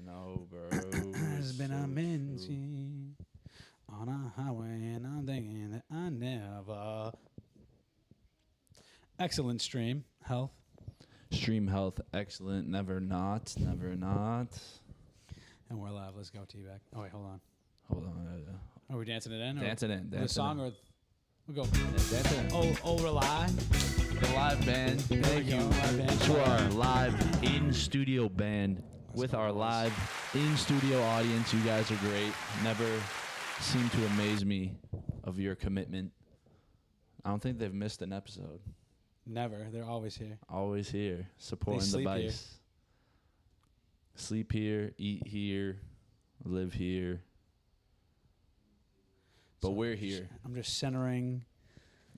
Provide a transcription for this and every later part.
know, bro. There's been So a true. minty on a highway, and I'm thinking that I never. Excellent stream health. Stream health, excellent. Never not. And we're live. Let's go, T-Back. Oh, wait, hold on. Hold on. Are we dancing it in? Dancing in. The song or we'll go. Dancing in. Oh, rely. The live band. Thank you Live band. to our live in-studio band with our live in-studio audience. You guys are great. Never seem to amaze me of your commitment. I don't think they've missed an episode. Never. They're always here. Always here, supporting the sleep here. Bice. Sleep here, eat here, live here. But So we're here. I'm just centering.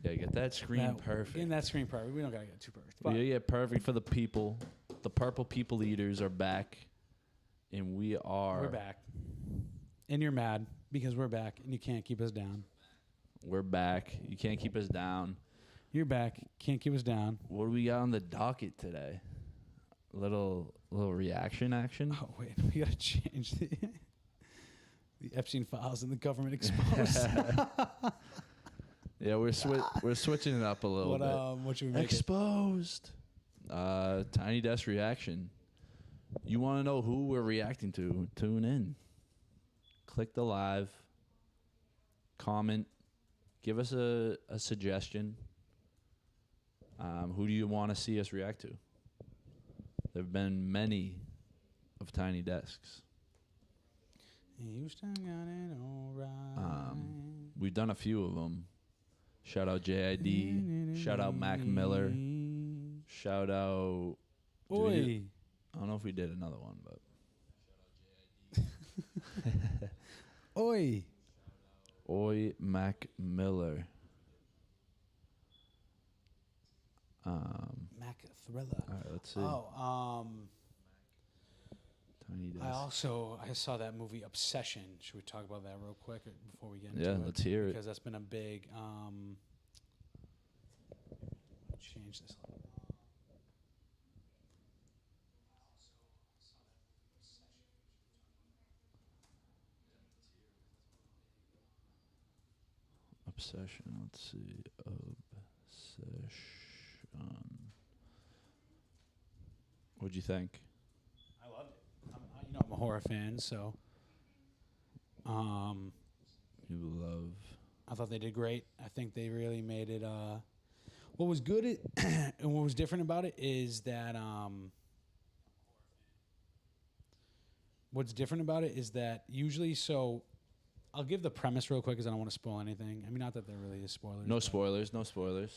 Yeah, get that screen perfect. Getting that screen perfect. We don't gotta get too perfect. But Yeah, perfect for the people. The purple people eaters are back, and we're back. And you're mad because we're back, and you can't keep us down. We're back. You can't keep us down. You're back. Can't keep us down. What do we got on the docket today? Little reaction action. Oh wait, we gotta change the Epstein files and the government exposed. Yeah, we're switching it up a little bit. What should we make Exposed. Tiny Desk reaction. You want to know who we're reacting to? Tune in. Click the live. Comment. Give us a suggestion. Who do you want to see us react to? There have been many of Tiny Desks. Houston got it all right. We've done a few of them. Shout out JID. Shout out Mac Miller. Shout out. Oi. I don't know if we did another one, but. Oi. Oi, Mac Miller. Mac Thriller. All right, let's see. Tiny Desk. I saw that movie Obsession. Should we talk about that real quick before we get into it? Yeah, let's hear it. Because that's been a big change this. Obsession. Let's see. Obsession. What'd you think? I loved it. I'm a horror fan, so You love. I thought they did great. I think they really made it. What was good and what was different about it is that what's different about it is that usually. So I'll give the premise real quick because I don't want to spoil anything. I mean, not that there really is spoilers. No spoilers. No spoilers.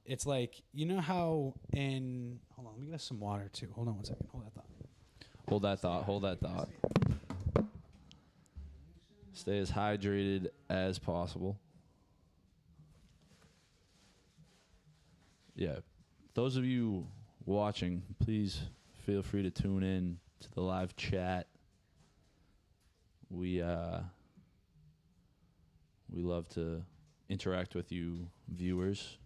It's like, you know how in... Hold on, let me get us some water, too. Hold on one second. Hold that thought. Hold that thought. Hold that thought. Stay as hydrated as possible. Yeah. Those of you watching, please feel free to tune in to the live chat. We love to interact with you viewers.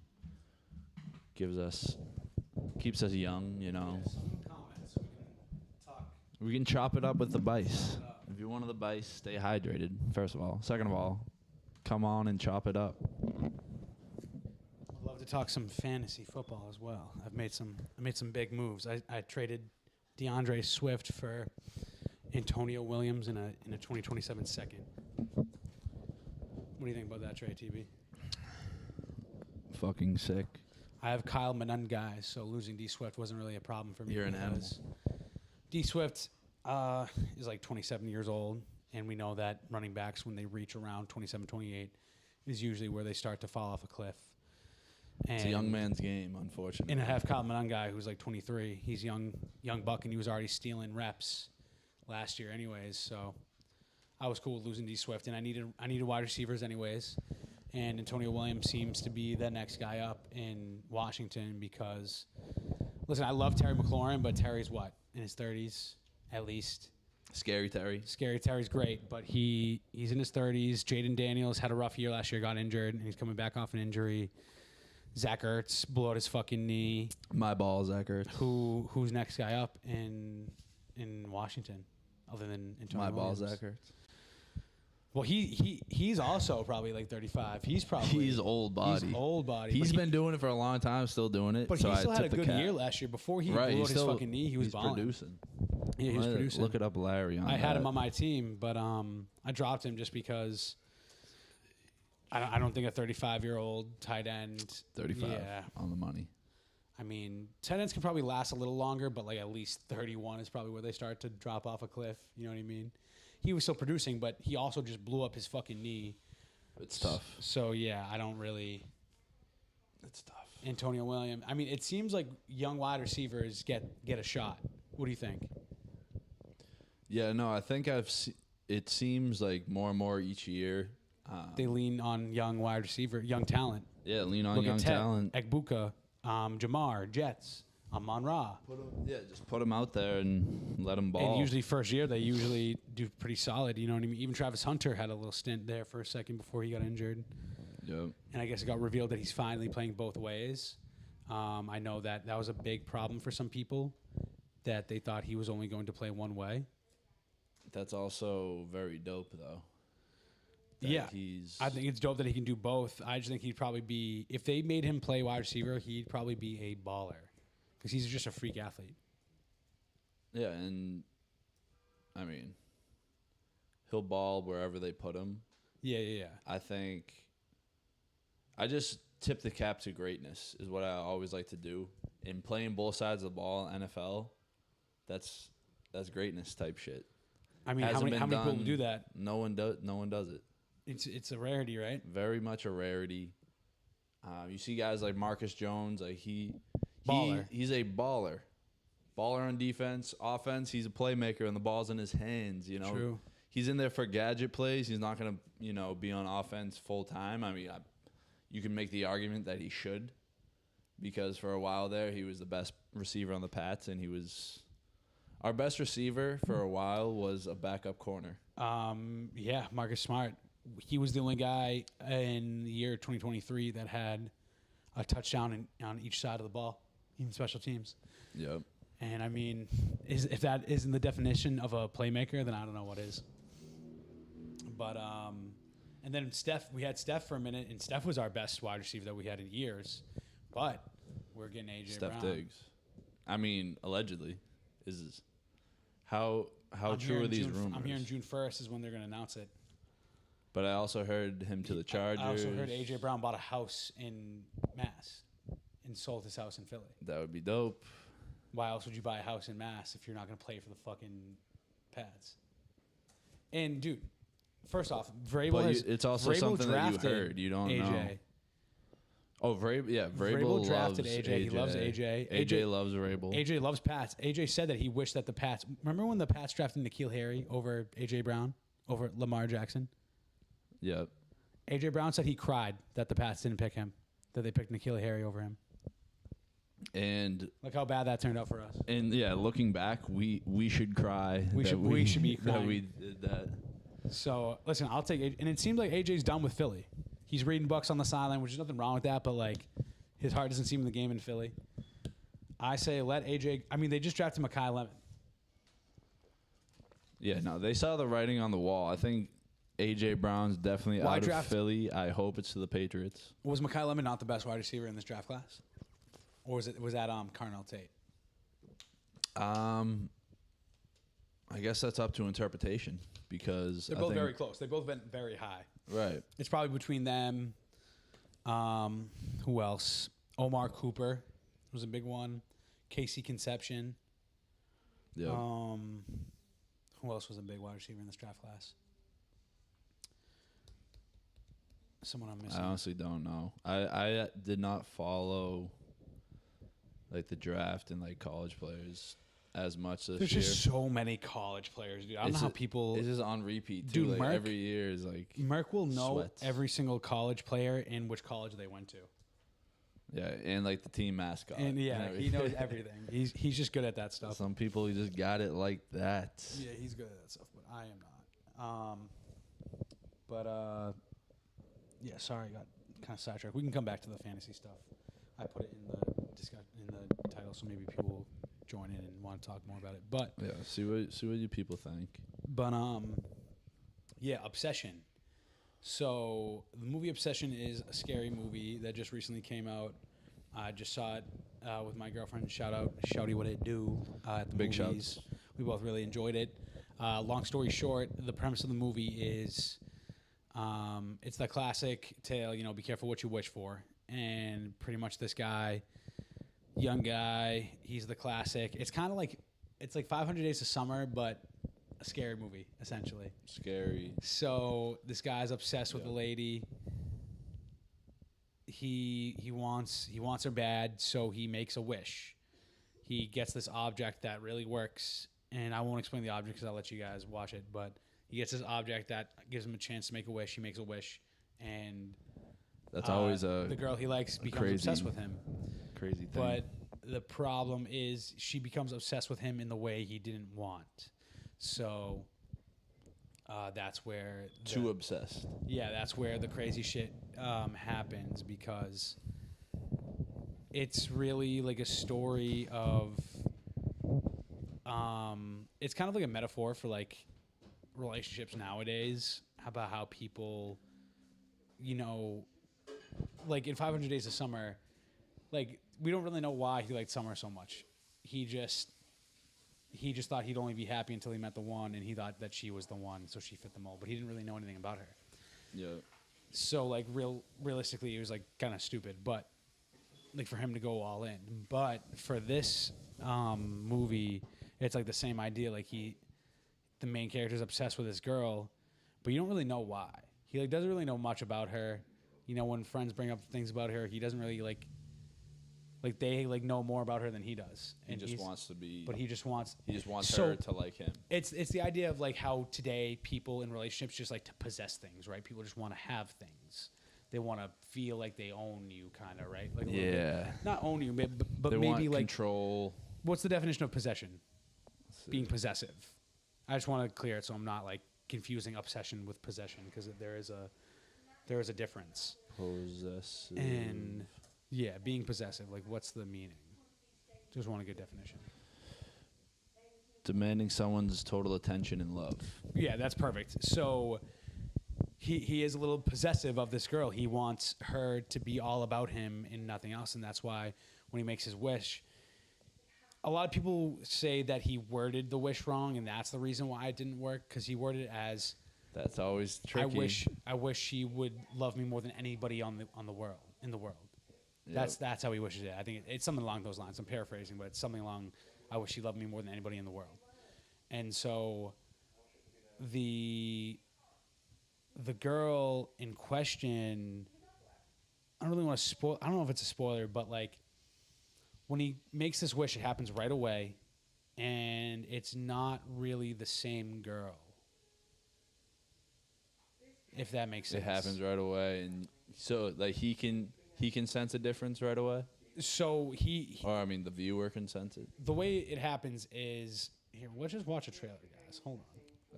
Keeps us young, you know. Comments, we can talk. We can chop it up with the Bice. If you're one of the Bice, stay hydrated, first of all. Second of all, come on and chop it up. I'd love to talk some fantasy football as well. I made some big moves. I traded DeAndre Swift for Antonio Williams in a 2027 second. What do you think about that trade, TB? Fucking sick. I have Kyle Manungai, so losing D Swift wasn't really a problem for me. You're an animal. D Swift is like 27 years old, and we know that running backs, when they reach around 27, 28, is usually where they start to fall off a cliff. And It's a young man's game, unfortunately. And I have Kyle Manungai, who's like 23. He's young buck, and he was already stealing reps last year anyways, so I was cool with losing D Swift, and I needed wide receivers anyways. And Antonio Williams seems to be the next guy up in Washington because, listen, I love Terry McLaurin, but Terry's what? In his 30s, at least. Scary Terry. Scary Terry's great, but he's in his 30s. Jaden Daniels had a rough year last year, got injured, and he's coming back off an injury. Zach Ertz blew out his fucking knee. My ball, Zach Ertz. Who's next guy up? And in Washington, other than Antonio My balls Williams. that hurts. Well, he's also probably like 35. He's old body. He's old body. He's been doing it for a long time, still doing it. But so he still I had a took the good cap. year last year. Before he Right, blew out he's his still- fucking knee, he was he's balling. producing. Yeah, he was producing. Look it up, Larry. On I had him that. on my team, but I dropped him just because I don't think a 35-year-old tight end. 35 Yeah. on the money. I mean, tight ends can probably last a little longer, but like at least 31 is probably where they start to drop off a cliff. You know what I mean? He was still producing, but he also just blew up his fucking knee. It's tough. So yeah, I don't really. It's tough. Antonio Williams. I mean, it seems like young wide receivers get a shot. What do you think? Yeah, no, I think it seems like more and more each year. They lean on young wide receiver, young talent. Yeah, lean on Look young at Ted, talent. Egbuka, Jamar, Jets, Amon-Ra. Just put them out there and let them ball. And usually first year, they usually do pretty solid. You know what I mean? Even Travis Hunter had a little stint there for a second before he got injured. Yep. And I guess it got revealed that he's finally playing both ways. I know that was a big problem for some people, that they thought he was only going to play one way. That's also very dope, though. Yeah, He's. I think it's dope that he can do both. I just think he'd probably be, if they made him play wide receiver, he'd probably be a baller because he's just a freak athlete. Yeah, and I mean, he'll ball wherever they put him. Yeah. I think I just tip the cap to greatness is what I always like to do. In playing both sides of the ball in NFL, that's greatness type shit. I mean, how many people do that? No one does it. It's a rarity, right? Very much a rarity. You see guys like Marcus Jones, like he's a baller. Baller on defense, offense, he's a playmaker and the ball's in his hands, you know. True. He's in there for gadget plays. He's not going to, be on offense full time. I mean, you can make the argument that he should, because for a while there he was the best receiver on the Pats, and he was our best receiver for a while was a backup corner. Yeah, Marcus Smart. He was the only guy in the year 2023 that had a touchdown on each side of the ball, even special teams. Yep. And I mean, if that isn't the definition of a playmaker, then I don't know what is. But and then we had Steph for a minute, and Steph was our best wide receiver that we had in years. But we're getting AJ Steph Brown. Diggs. I mean, allegedly, is how true are these rumors? I'm hearing June 1st is when they're going to announce it. But I also heard him to the Chargers. I also heard AJ Brown bought a house in Mass and sold his house in Philly. That would be dope. Why else would you buy a house in Mass if you're not going to play for the fucking Pats? And dude, first off, Vrabel it's also Vrabel something that you drafted heard. You don't AJ. know. Oh, Vrabel drafted loves AJ. He loves AJ. AJ loves Vrabel. AJ loves Pats. AJ said that he wished that the Pats. Remember when the Pats drafted N'Keal Harry over AJ Brown over Lamar Jackson? Yep. AJ Brown said he cried that the Pats didn't pick him, that they picked N'Keal Harry over him. And look how bad that turned out for us. And yeah, looking back, we should cry. We should be crying that we did that. So listen, I'll take AJ, and it seems like AJ's done with Philly. He's reading books on the sideline, which is nothing wrong with that, but like his heart doesn't seem in the game in Philly. I say let AJ. I mean, they just drafted Mekhi Lemon. Yeah, no, they saw the writing on the wall. I think AJ Brown's definitely out of Philly. I hope it's to the Patriots. Was Mekhi Lemon not the best wide receiver in this draft class? Or was that Carnell Tate? I guess that's up to interpretation because they're both very close. They both went very high. Right. It's probably between them. Who else? Omar Cooper was a big one. Casey Conception. Yeah. Who else was a big wide receiver in this draft class? Someone I'm missing. I honestly don't know. I did not follow like the draft and like college players as much this year. There's just so many college players, dude. I don't know how people. It's just on repeat too. Dude, like Merck, every year is like. Merck will know sweats. every single college player and which college they went to. Yeah, and like the team mascot. And yeah, he knows everything. He's just good at that stuff. Some people just got it like that. Yeah, he's good at that stuff, but I am not. Yeah, sorry, I got kind of sidetracked. We can come back to the fantasy stuff. I put it in the title, so maybe people will join in and want to talk more about it. But Yeah, see what you people think. But yeah, Obsession. So the movie Obsession is a scary movie that just recently came out. I just saw it with my girlfriend. Shout out, Shouty, what it do at the Big movies. shouts. We both really enjoyed it. Long story short, the premise of the movie is it's the classic tale. You know, be careful what you wish for. And pretty much this guy, young guy, he's the classic. It's kind of like 500 Days of Summer, but a scary movie, essentially. Scary. So this guy's obsessed with Yeah. the lady. He wants her bad, so he makes a wish. He gets this object that really works, and I won't explain the object because I'll let you guys watch it. But he gets this object that gives him a chance to make a wish. He makes a wish, and That's always the girl he likes becomes crazy, obsessed with him. crazy thing. But the problem is she becomes obsessed with him in the way he didn't want. So that's where too obsessed. Yeah, that's where the crazy shit happens, because it's really like a story of it's kind of like a metaphor for like relationships nowadays, about how people, you know, like in 500 Days of Summer, like we don't really know why he liked Summer so much. He just thought he'd only be happy until he met the one, and he thought that she was the one, so she fit the mold. But he didn't really know anything about her. Yeah. So like realistically, it was like kind of stupid. But like for him to go all in. But for this movie, it's like the same idea. Like the main character is obsessed with this girl, but you don't really know why. He like doesn't really know much about her. You know, when friends bring up things about her, he doesn't really like they like know more about her than he does. He just wants to be. But he just wants her to like him. It's the idea of like how today people in relationships just like to possess things, right? People just want to have things. They want to feel like they own you, kind of, right? Like a little bit. Not own you, but they maybe want like control. What's the definition of possession? Being possessive. I just want to clear it so I'm not like confusing obsession with possession, because there is a difference. Possessive. And yeah, being possessive. Like, what's the meaning? Just want a good definition. Demanding someone's total attention and love. Yeah, that's perfect. So he is a little possessive of this girl. He wants her to be all about him and nothing else, and that's why when he makes his wish, a lot of people say that he worded the wish wrong, and that's the reason why it didn't work, because he worded it as, that's always tricky. I wish she would love me more than anybody in the world. Yep. That's how he wishes it. I think it's something along those lines. I'm paraphrasing, but it's something along, I wish she loved me more than anybody in the world. And so the girl in question, I don't really want to spoil. I don't know if it's a spoiler, but like when he makes this wish, it happens right away, and it's not really the same girl. If that makes sense. It happens right away, and so like he can sense a difference right away. So the viewer can sense it. The way it happens is here. Let's just watch a trailer, guys. Hold on.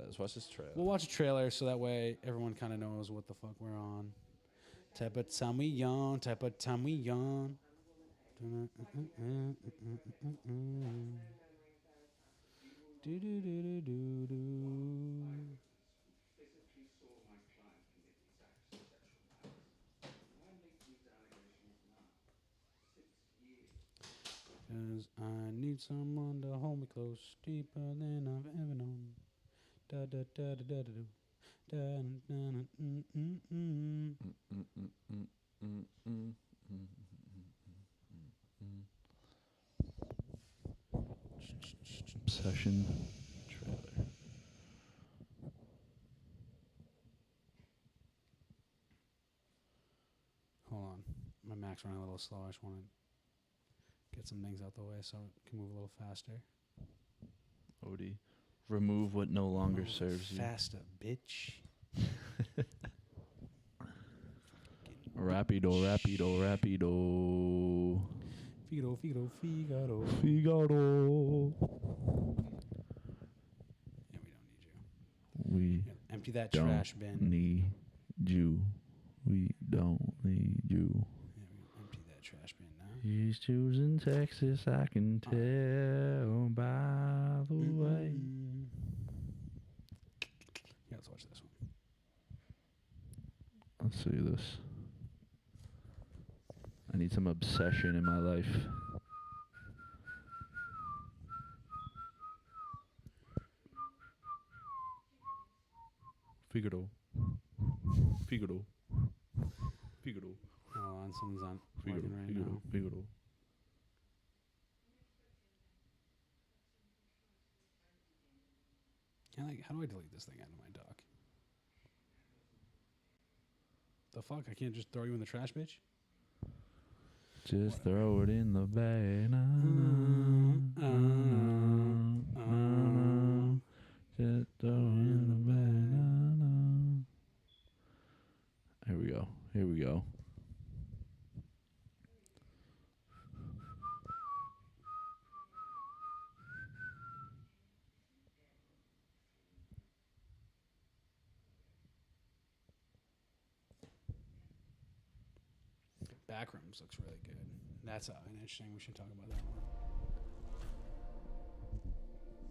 Let's watch this trailer. We'll watch a trailer so that way everyone kind of knows what the fuck we're on. Type of time we on. Type of time we on. Cause I need someone to hold me close, deeper than I've ever known. Da da da da da da da da Obsession trailer. Hold on, my Mac's running a little slow. I just want to get some things out the way so it can move a little faster. Odie, remove what no longer serves you. Faster, bitch. Rapido. Figaro. Figaro. Yeah, we don't need you. We Empty that don't trash bin. need you. We don't need you. Yeah, we empty that trash bin now. He's choosing Texas, I can tell by the way. Yeah, let's watch this one. Let's see this. I need some obsession in my life. Figaro. Figaro. Figaro. Hold on, someone's on Figaro. working right Figaro. now. Figaro. How do I delete this thing out of my dock? The fuck? I can't just throw you in the trash, bitch? Just throw it in the bag. Just throw it in the bag. Here we go. Here we go. Backrooms looks really good. That's an interesting. We should talk about that one.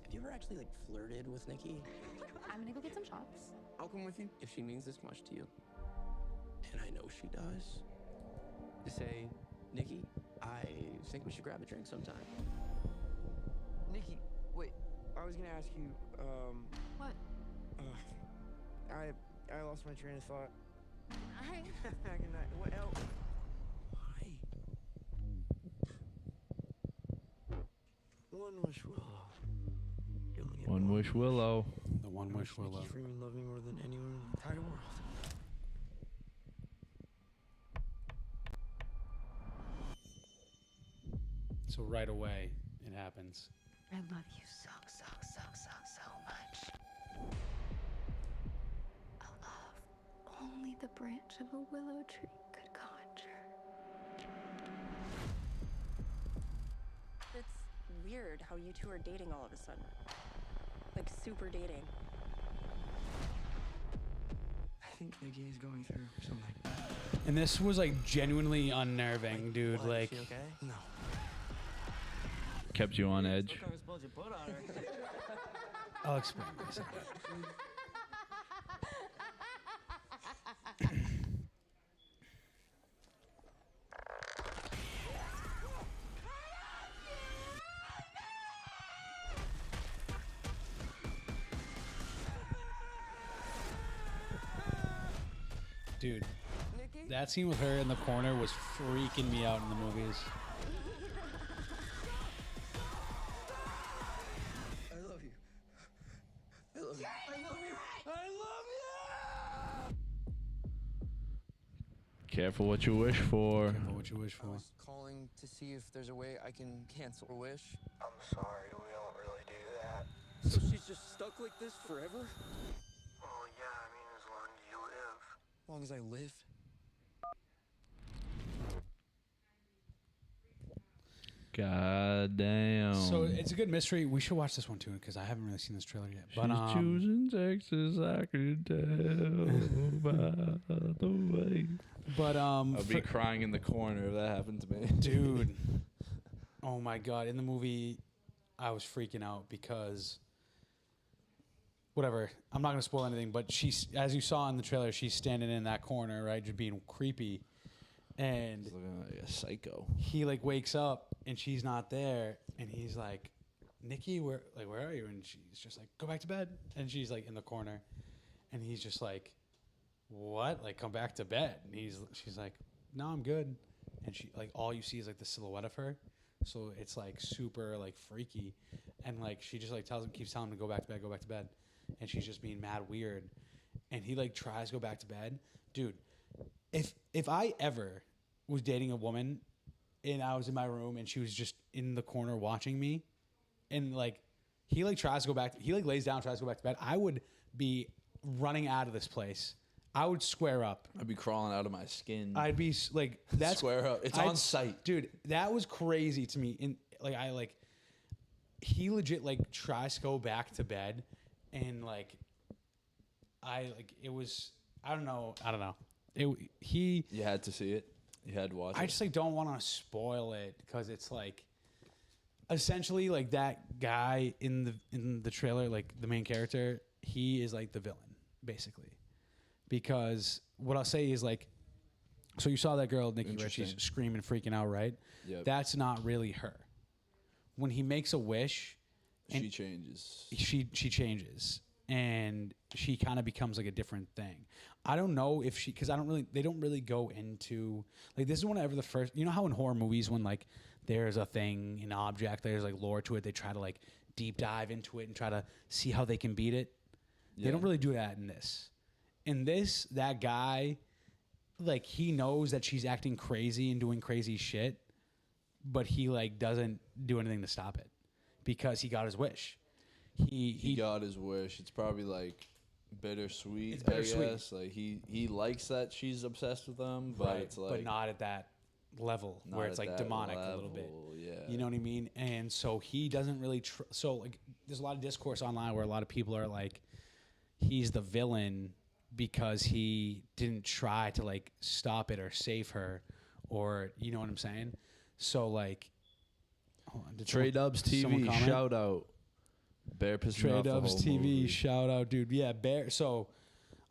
Have you ever actually like flirted with Nikki? I'm gonna go get some shots. I'll come with you if she means this much to you. And I know she does. To say, Nikki, I think we should grab a drink sometime. Nikki, wait. I was gonna ask you. What? I lost my train of thought. Hi. Good night. What else? Why? One wish willow. You only get One wish willow. The one wish willow. Nikki Freeman love me more than anyone in the entire world. So right away, it happens. I love you so much. A love only the branch of a willow tree could conjure. It's weird how you two are dating all of a sudden. Like, super dating. I think Nikki is going through something. And this was like genuinely unnerving, dude. What, Like, is she okay? No. Kept you on edge. What kind of spells you put on her? I'll explain this. Dude, Nikki? that scene with her in the corner was freaking me out in the movies. I love you. I love you. I love you. I love you. Careful what you wish for. Careful what you wish I for. was calling to see if there's a way I can cancel a wish. I'm sorry, we don't really do that. So she's just stuck like this forever? Well, yeah, I mean, as long as you live. As long as I live? God damn. So it's a good mystery. We should watch this one too because I haven't really seen this trailer yet. But She's choosing Texas, I can tell by the way. But I'd be crying in the corner if that happened to me. dude, oh my god! In the movie, I was freaking out because whatever. I'm not gonna spoil anything, but she's, as you saw in the trailer, she's standing in that corner, right, just being creepy, and He's looking like a psycho. he like wakes up and she's not there, and he's like, Nikki, where are you? And she's just like, go back to bed, and she's like in the corner, and he's just like, what? Like, come back to bed? And she's like, no, I'm good, and she like, all you see is like the silhouette of her, so it's like super like freaky, and like she just like keeps telling him to go back to bed, and she's just being mad weird, and he like tries to go back to bed, dude. If I ever was dating a woman and I was in my room and she was just in the corner watching me, and like he like tries to go back, he like lays down, tries to go back to bed, I would be running out of this place. I would square up. I'd be crawling out of my skin. I'd be like, that's Square up. It's on site. dude. That was crazy to me. And like, he legit like tries to go back to bed, and like, it was, I don't know. You had to see it. You had to watch I it. just like don't want to spoil it because it's like essentially like that guy in the trailer, like the main character, he is like the villain basically. Because what I'll say is like, so you saw that girl Nikki where she's Interesting. screaming, freaking out, right? Yep. That's not really her. When he makes a wish, She changes. she changes and she kind of becomes like a different thing. I don't know if she, because they don't really go into like, this is whenever the first, you know how in horror movies when like there's a thing, an object, there's like lore to it, they try to like deep dive into it and try to see how they can beat it. Yeah. They don't really do that in this. In this, that guy, like he knows that she's acting crazy and doing crazy shit, but he like doesn't do anything to stop it because he got his wish. He got his wish. It's probably like bittersweet. It's bittersweet. I guess. Like he likes that she's obsessed with him, but right, it's like but not at that level not where it's at like that demonic a little bit. level, Yeah. You know what I mean? And so he doesn't really. So like, there's a lot of discourse online where a lot of people are like, he's the villain because he didn't try to like stop it or save her, or you know what I'm saying? So like, hold on, did Trey someone- Dubs someone TV comment? shout out. Bear pissed me Trey off the Dubs whole TV movie. shout out, dude. Yeah, Bear. So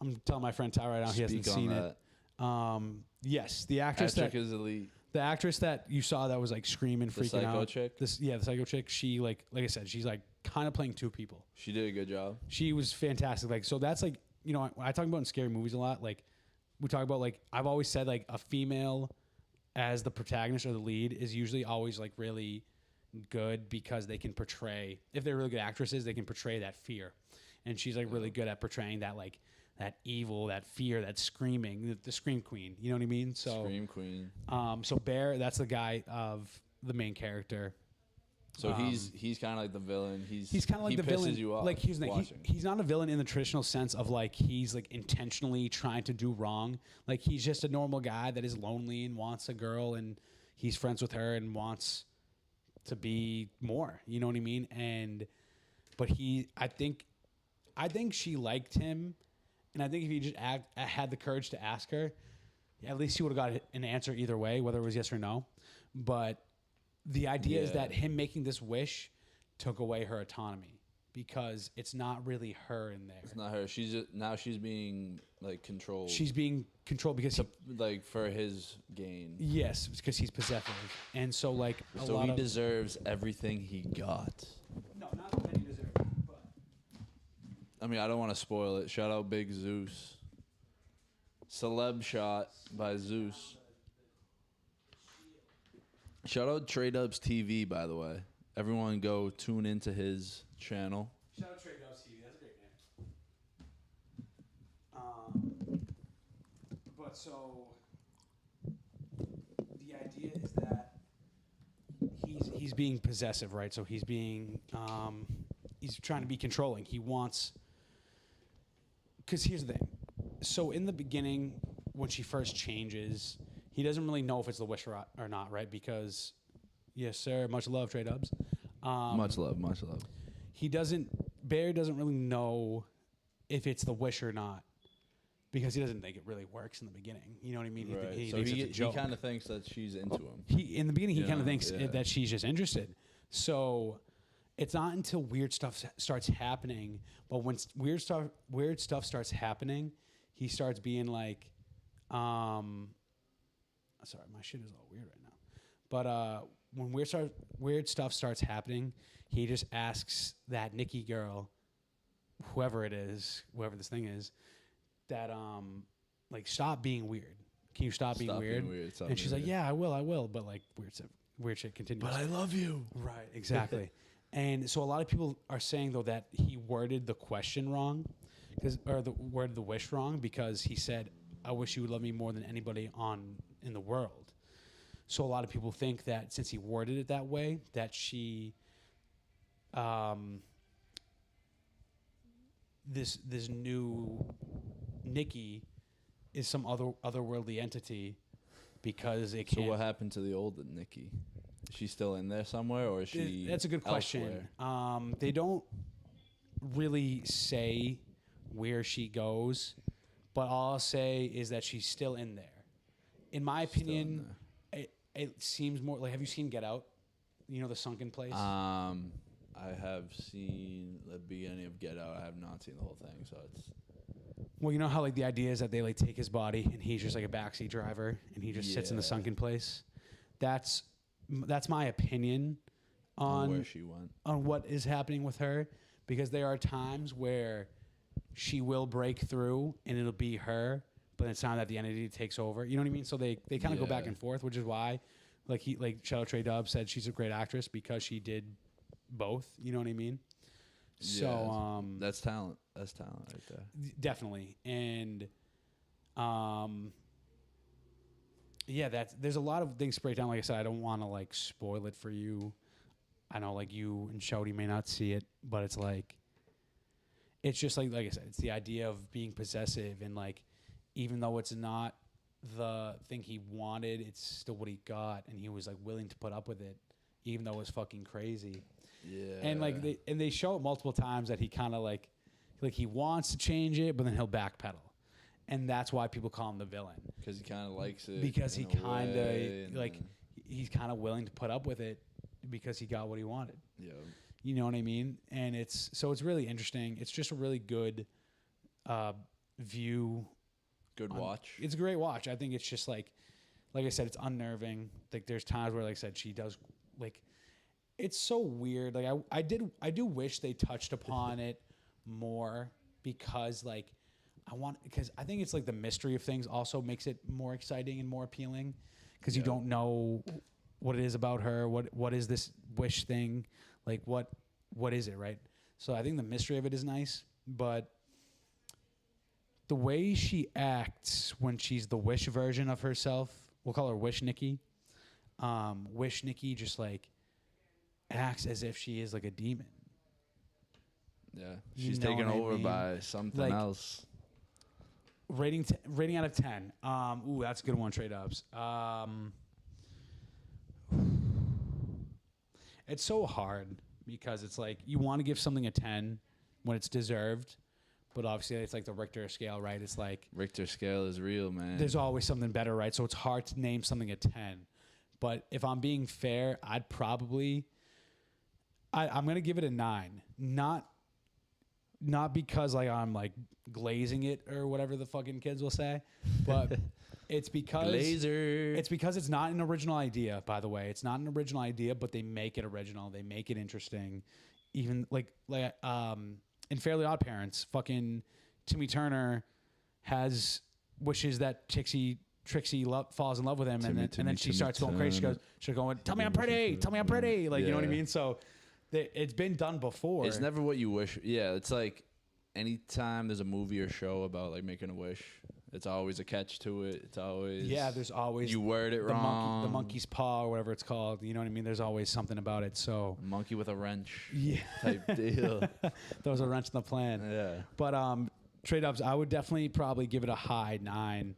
I'm telling my friend Ty right now he hasn't Speak on seen that. it. Yes, the actress Patrick that is elite. the actress that you saw that was like screaming, The freaking psycho out. chick? The psycho chick. She like I said, she's like kind of playing two people. She did a good job. She was fantastic. Like so, that's like you know I talk about in scary movies a lot. Like we talk about like I've always said like a female as the protagonist or the lead is usually always like really good because they can portray, if they're really good actresses, they can portray that fear, and she's like really good at portraying that like that evil, that fear, that screaming, the scream queen. You know what I mean? So Scream Queen. so Bear, that's the guy of the main character. So he's kind of like the villain. He's kind of like he the pisses villain. You off like he's watching. he's not a villain in the traditional sense of like he's like intentionally trying to do wrong. Like he's just a normal guy that is lonely and wants a girl, and he's friends with her and wants to be more. You know what I mean? And but I think she liked him, and I think if he just had the courage to ask her, at least he would have got an answer either way, whether it was yes or no. But the idea is Yeah. that him making this wish took away her autonomy because it's not really her in there. It's not her. She's just, now she's being like controlled. She's being controlled because he, like for his gain. yes, because he's possessive, and so like a So lot he of deserves everything he got. no, not that he deserves, but I mean, I don't want to spoil it. Shout out Big Zeus. Celeb shot by Zeus. Shout out Trey Dubs TV, by the way. Everyone go tune into his channel. shout out Trey Dubs TV. That's a great name. But so the idea is that he's being possessive, right? So he's being he's trying to be controlling. He wants, because here's the thing. So in the beginning, when she first changes, he doesn't really know if it's the wish or not, right? Because yes, sir. Much love, Trey Dubs. Much love, much love. Bear doesn't really know if it's the wish or not because he doesn't think it really works in the beginning. You know what I mean? Right. He So thinks he it's a joke. kind of thinks that she's into him. In the beginning, he kind Yeah, of thinks yeah. that she's just interested. So it's not until weird stuff starts happening, but when weird stuff starts happening, he starts being like, sorry, my shit is all weird right now. But when weird stuff starts happening, he just asks that Nikki girl, whoever it is, whoever this thing is, that like stop being weird. Can you stop being weird? Stop And she's being like, weird. yeah, I will. But like weird shit continues. But I love you. Right, exactly. And so a lot of people are saying though that he worded the question wrong, worded the wish wrong because he said, "I wish you would love me more than anybody in the world." So a lot of people think that since he worded it that way, that she, this new Nikki, is some otherworldly entity because it So can't. what happened to the old Nikki? Is she still in there somewhere, or is she? That's a good question. elsewhere? They don't really say where she goes, but all I'll say is that she's still in there. in my Still in opinion, it seems more like. Have you seen Get Out? You know, the sunken place. I have seen the beginning of Get Out. I have not seen the whole thing, so it's. Well, you know how like the idea is that they like take his body and he's just like a backseat driver and he just sits in the Yeah. sunken place. That's my opinion on where she went. on what is happening with her, because there are times where she will break through and it'll be her, but it's not that the entity takes over. You know what I mean? So they kind of go back Yeah. and forth, which is why like Shadow Trey Dub said she's a great actress because she did both. You know what I mean? So That's talent. That's talent right there. definitely. And there's a lot of things to break down. Like I said, I don't want to like spoil it for you. I know like you and Shody may not see it, but it's like, it's just like I said, it's the idea of being possessive, and like, even though it's not the thing he wanted, it's still what he got, and he was like willing to put up with it, even though it was fucking crazy. Yeah. And like they show it multiple times that he kind of like he wants to change it, but then he'll backpedal, and that's why people call him the villain, because he kind of likes it. because he in a kind way, of and like he's kind of willing to put up with it because he got what he wanted. Yeah. You know what I mean? And it's really interesting. It's just a really good view. Good watch. It's a great watch. I think it's just like I said, it's unnerving. Like there's times where, like I said, she does like, it's so weird. Like I do wish they touched upon it more, because like because I think it's like the mystery of things also makes it more exciting and more appealing, because you don't know what it is about her. What is this wish thing? Like what is it, right? So I think the mystery of it is nice, but the way she acts when she's the Wish version of herself, we'll call her Wish Nikki. Wish Nikki just like acts as if she is like a demon. Yeah. You She's know taken what I over mean? by something Like, else. Rating out of 10. Ooh, that's a good one, Trade Ups. It's so hard, because it's like you want to give something a 10 when it's deserved, but obviously it's like the Richter scale, right? It's like Richter scale is real, man. there's always something better, right? So it's hard to name something a 10. But if I'm being fair, I'm going to give it a 9. Not because like I'm like glazing it or whatever the fucking kids will say, but it's because Glazer. It's because it's not an original idea, by the way. It's not an original idea, but they make it original. They make it interesting. Even like in Fairly Odd Parents, fucking Timmy Turner wishes that Trixie falls in love with him, and then she starts going crazy. She's going, tell me I'm pretty, like, you know what I mean? So it's been done before. It's never what you wish. Yeah, it's like anytime there's a movie or show about like making a wish, it's always a catch to it. It's always there's always you word it wrong. The monkey's paw or whatever it's called. You know what I mean? There's always something about it. So Monkey with a wrench. Yeah. Type deal. Throws a wrench in the plan. Yeah. But Trade Ups, I would definitely probably give it a high 9.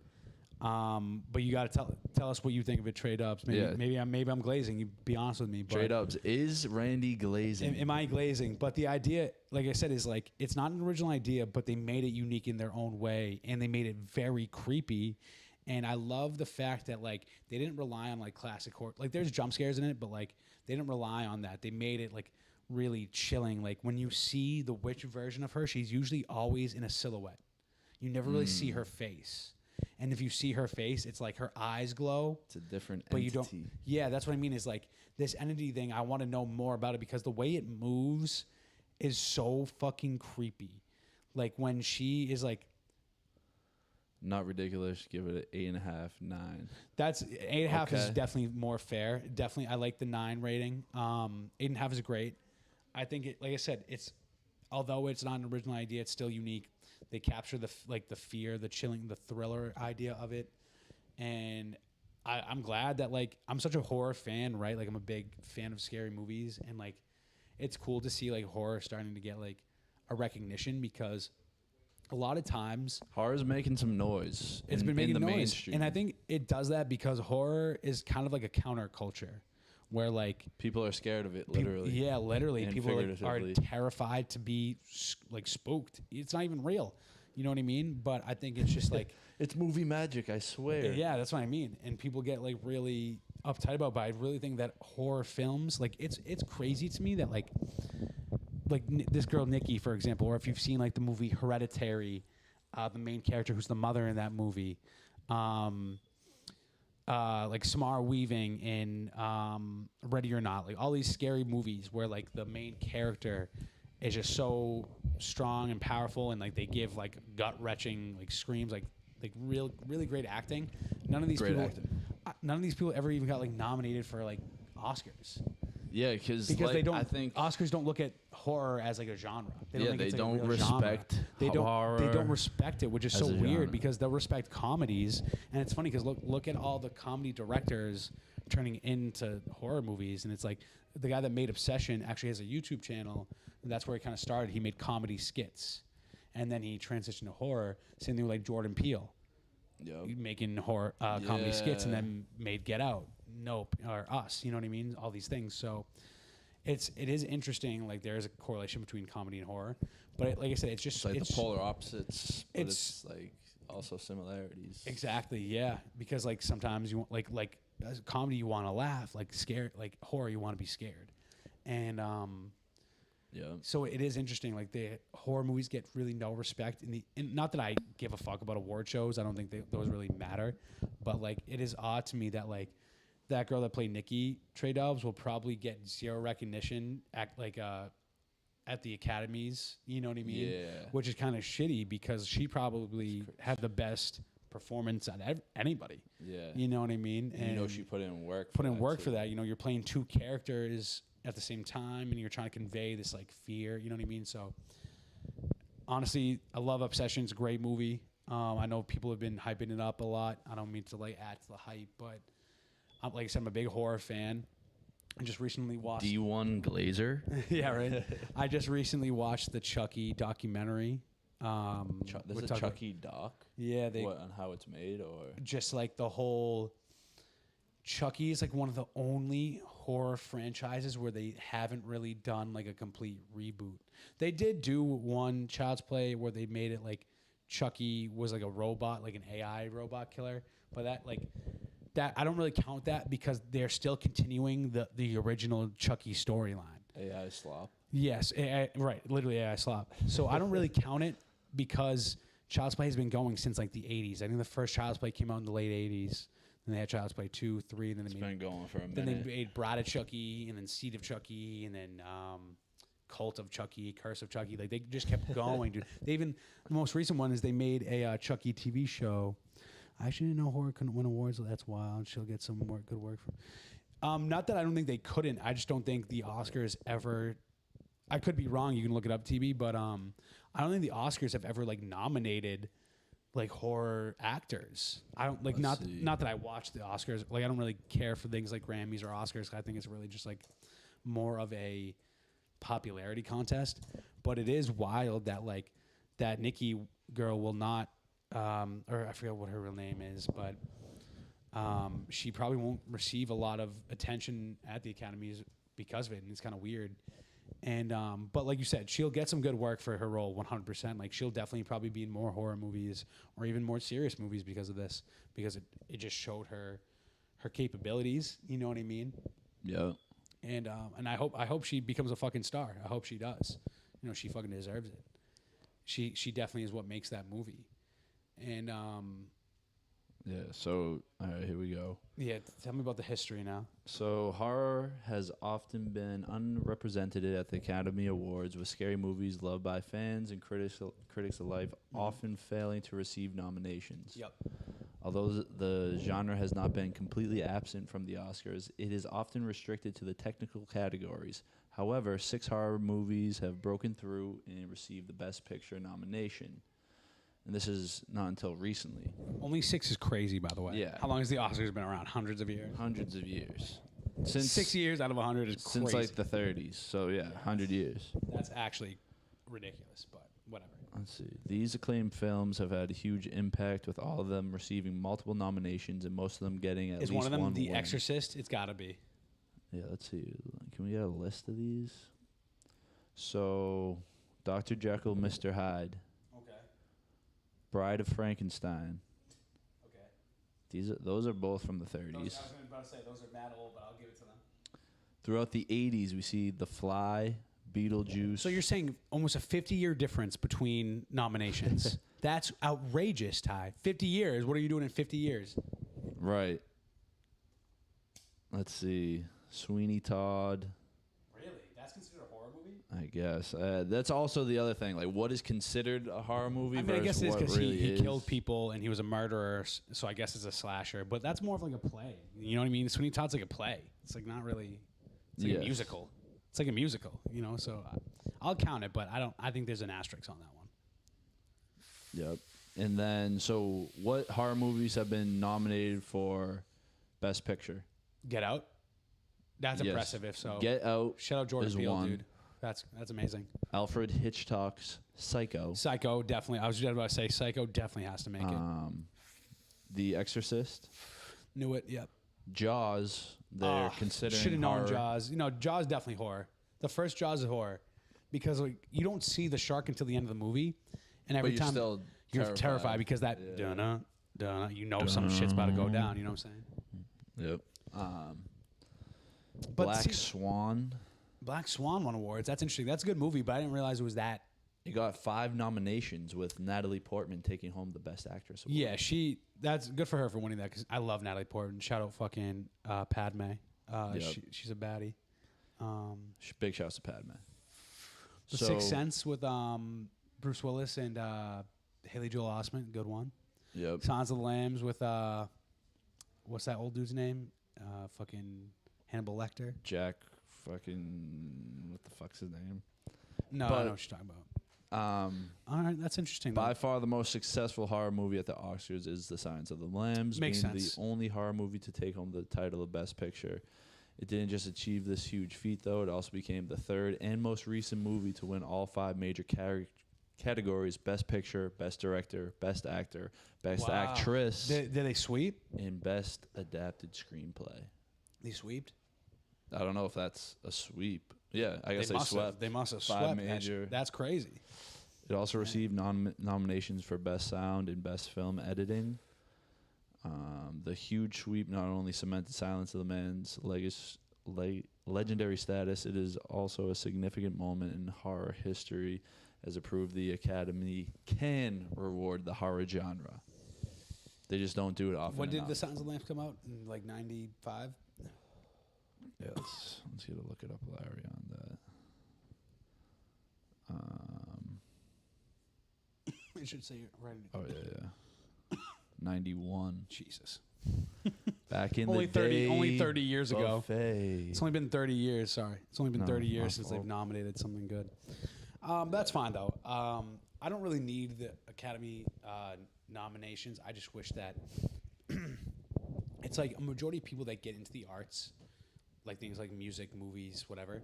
But you got to tell us what you think of it, Trade Ups. Maybe I'm glazing. You be honest with me. But Trade Ups, is Randy glazing? Am I glazing? But the idea, like I said, is like it's not an original idea, but they made it unique in their own way, and they made it very creepy. And I love the fact that like they didn't rely on like classic horror. Like there's jump scares in it, but like they didn't rely on that. They made it like really chilling. Like when you see the witch version of her, she's usually always in a silhouette. You never really see her face. And if you see her face, it's like her eyes glow. It's a different but entity. You don't. Yeah, that's what I mean. Is like this entity thing. I want to know more about it, because the way it moves is so fucking creepy. Like when she is like, not ridiculous. Give it an 8.5, 9. That's 8.5 is Okay. definitely more fair. Definitely, I like the 9 rating. 8.5 is great. I think it. Like I said, although it's not an original idea, it's still unique. They capture the fear, the chilling, the thriller idea of it, and I'm glad that like I'm such a horror fan, right? Like I'm a big fan of scary movies, and like it's cool to see like horror starting to get like a recognition, because a lot of times Horror's making some noise. it's in, been making in the noise, mainstream. and I think it does that because horror is kind of like a counterculture, where like people are scared of it, Peop- literally. literally. And People like, are figuratively. terrified to be like spooked. It's not even real. You know what I mean? But I think it's just like, It's movie magic, I swear. yeah, that's what I mean. And people get like really uptight about it, but I really think that horror films, like it's crazy to me that like this girl Nikki, for example, or if you've seen like the movie Hereditary, the main character who's the mother in that movie, like Samara Weaving in Ready or Not, like all these scary movies where like the main character is just so strong and powerful, and like they give like gut wrenching like screams, like really great acting. None of these people ever even got like nominated for like Oscars. Yeah, because Because like, they don't. I think Oscars don't look at horror as like a genre. they it's, like, a don't real respect genre. They don't. horror They don't respect it, which is as so a weird genre. because they'll respect comedies, and it's funny because look at all the comedy directors turning into horror movies, and it's like the guy that made Obsession actually has a YouTube channel, and that's where he kind of started. He made comedy skits, and then he transitioned to horror. Same thing with like Jordan Peele. Yep. Making horror comedy skits, and Yeah. then made Get Out, Nope, or Us. You know what I mean? All these things. So it is interesting. Like there is a correlation between comedy and horror, but like I said, it's just It's like the polar opposites, but it's like also similarities. exactly, yeah. Because like sometimes you want like as a comedy you want to laugh, like scared, like horror you want to be scared, and Yeah. so it is interesting. Like the horror movies get really no respect and not that I give a fuck about award shows. I don't think those really matter. But like it is odd to me that like that girl that played Nikki, Trey Dobbs, will probably get zero recognition at the academies. You know what I mean? Yeah. Which is kind of shitty because she probably had the best performance out of anybody. Yeah. You know what I mean? And you know she put in work. Put in work too. for that. You know, you're playing two characters at the same time, and you're trying to convey this like fear. You know what I mean? So, honestly, I love Obsession. It's a great movie. I know people have been hyping it up a lot. I don't mean to like add to the hype, but like I said, I'm a big horror fan. I just recently watched D1 Glazer. yeah, right. I just recently watched the Chucky documentary. There's with a Chucky doc. Yeah, they What, on how it's made, or just like the whole Chucky is like one of the only horror franchises where they haven't really done like a complete reboot. They did do one Child's Play where they made it like Chucky was like a robot, like an AI robot killer, but that I don't really count that because they're still continuing the original Chucky storyline. AI slop. Yes, AI, right, literally AI slop. So I don't really count it because Child's Play has been going since like the 80s. I think the first Child's Play came out in the late 80s. Then they had Child's Play 2, 3, and then It's they been going for a minute. then they made Bride of Chucky, and then Seed of Chucky, and then Cult of Chucky, Curse of Chucky. Like they just kept going, dude. They even the most recent one is they made a Chucky TV show. I actually didn't know horror couldn't win awards. So that's wild. She'll get some more good work from. Not that I don't think they couldn't. I just don't think the Oscars ever. I could be wrong. You can look it up, TB. But I don't think the Oscars have ever like nominated like horror actors. I don't like not that I watch the Oscars. Like I don't really care for things like Grammys or Oscars. I think it's really just like more of a popularity contest. But it is wild that like that Nikki girl will not or I forget what her real name is, but she probably won't receive a lot of attention at the Academies because of it, and it's kind of weird. And but like you said, she'll get some good work for her role, 100%. Like she'll definitely probably be in more horror movies or even more serious movies because of this, because it just showed her capabilities. You know what I mean? Yeah. And I hope she becomes a fucking star. I hope she does. You know, she fucking deserves it. She definitely is what makes that movie. And Yeah. So all right, here we go. yeah, tell me about the history now. So horror has often been unrepresented at the Academy Awards, with scary movies loved by fans and critics alike often failing to receive nominations. Yep. Although the genre has not been completely absent from the Oscars, it is often restricted to the technical categories. However, 6 horror movies have broken through and received the Best Picture nomination. And this is not until recently. Only 6 is crazy, by the way. Yeah. How long has the Oscars been around? Hundreds of years. Hundreds of years. Since 6 years out of 100 is since crazy. like the 30s. So yeah, 100 years. That's actually ridiculous, but whatever. Let's see. These acclaimed films have had a huge impact, with all of them receiving multiple nominations and most of them getting at Is least one of them one The win. Exorcist? It's got to be. Yeah, let's see. Can we get a list of these? So, Dr. Jekyll, Mr. Hyde. Okay. Bride of Frankenstein. Okay. Those are both from the 30s. I was about to say those are mad old, but I'll give it to them. Throughout the 80s, we see The Fly, Beetlejuice. So you're saying almost a 50-year difference between nominations? That's outrageous, Ty. 50 years. What are you doing in 50 years? Right. Let's see. Sweeney Todd. Really? That's considered a horror movie? I guess. That's also the other thing. Like, what is considered a horror movie I mean, I versus guess it is what because really he is? killed people and he was a murderer, so I guess it's a slasher. But that's more of like a play. You know what I mean? Sweeney Todd's like a play. It's like not really. It's like a musical. It's like a musical. You know, so I'll count it, but I think there's an asterisk on that one. Yep. And then, so what horror movies have been nominated for Best Picture? Get Out. That's Yes. impressive. If so, Get Out. shout out Jordan is Peele, one. dude. That's amazing. Alfred Hitchcock's Psycho. Psycho definitely. I was just about to say Psycho definitely has to make it. The Exorcist. Knew it. Yep. Jaws. They're considering Should have known horror. Jaws. You know, Jaws definitely horror. The first Jaws is horror because like you don't see the shark until the end of the movie, and every But you're time still you're terrified because that you know some shit's about to go down. You know what I'm saying? Yep. But Black see, Swan. Black Swan won awards. That's interesting. That's a good movie, but I didn't realize it was that. It got 5 nominations with Natalie Portman taking home the Best Actress award. Yeah, that's good for her for winning that because I love Natalie Portman. Shout out fucking Padme. Yep. She's a baddie. Big shouts to Padme. The Sixth Sense with Bruce Willis and Haley Joel Osment, good one. Yep. Silence of the Lambs with what's that old dude's name? Fucking Hannibal Lecter. Jack fucking what the fuck's his name? No, But- I know what you're talking about. All right, that's interesting. By though. far the most successful horror movie at the Oscars is The Silence of the Lambs, Makes being sense. the only horror movie to take home the title of Best Picture. It didn't just achieve this huge feat, though. It also became the third and most recent movie to win all 5 major categories: Best Picture, Best Director, Best Actor, Best Wow. Actress, Did they sweep? and Best Adapted Screenplay. They sweeped. I don't know if that's a sweep. Yeah, I guess they must swept. have. They must have 5 swept. major. That's crazy. It also received nominations for Best Sound and Best Film Editing. The huge sweep not only cemented Silence of the Lambs' legendary status, it is also a significant moment in horror history, as it proved the Academy can reward the horror genre. They just don't do it often When did enough. The Silence of the Lambs come out? In like 95? Yeah, let's get a look it up, Larry, on that. It should say it right. Oh yeah. 91. Jesus. Back in Only the 30 day. only 30 years ago. Buffet. It's only been 30 years. Sorry, it's only been No, 30 my years since they've fault. nominated something good. That's fine though. I don't really need the Academy nominations. I just wish that it's like a majority of people that get into the arts, like things like music, movies, whatever.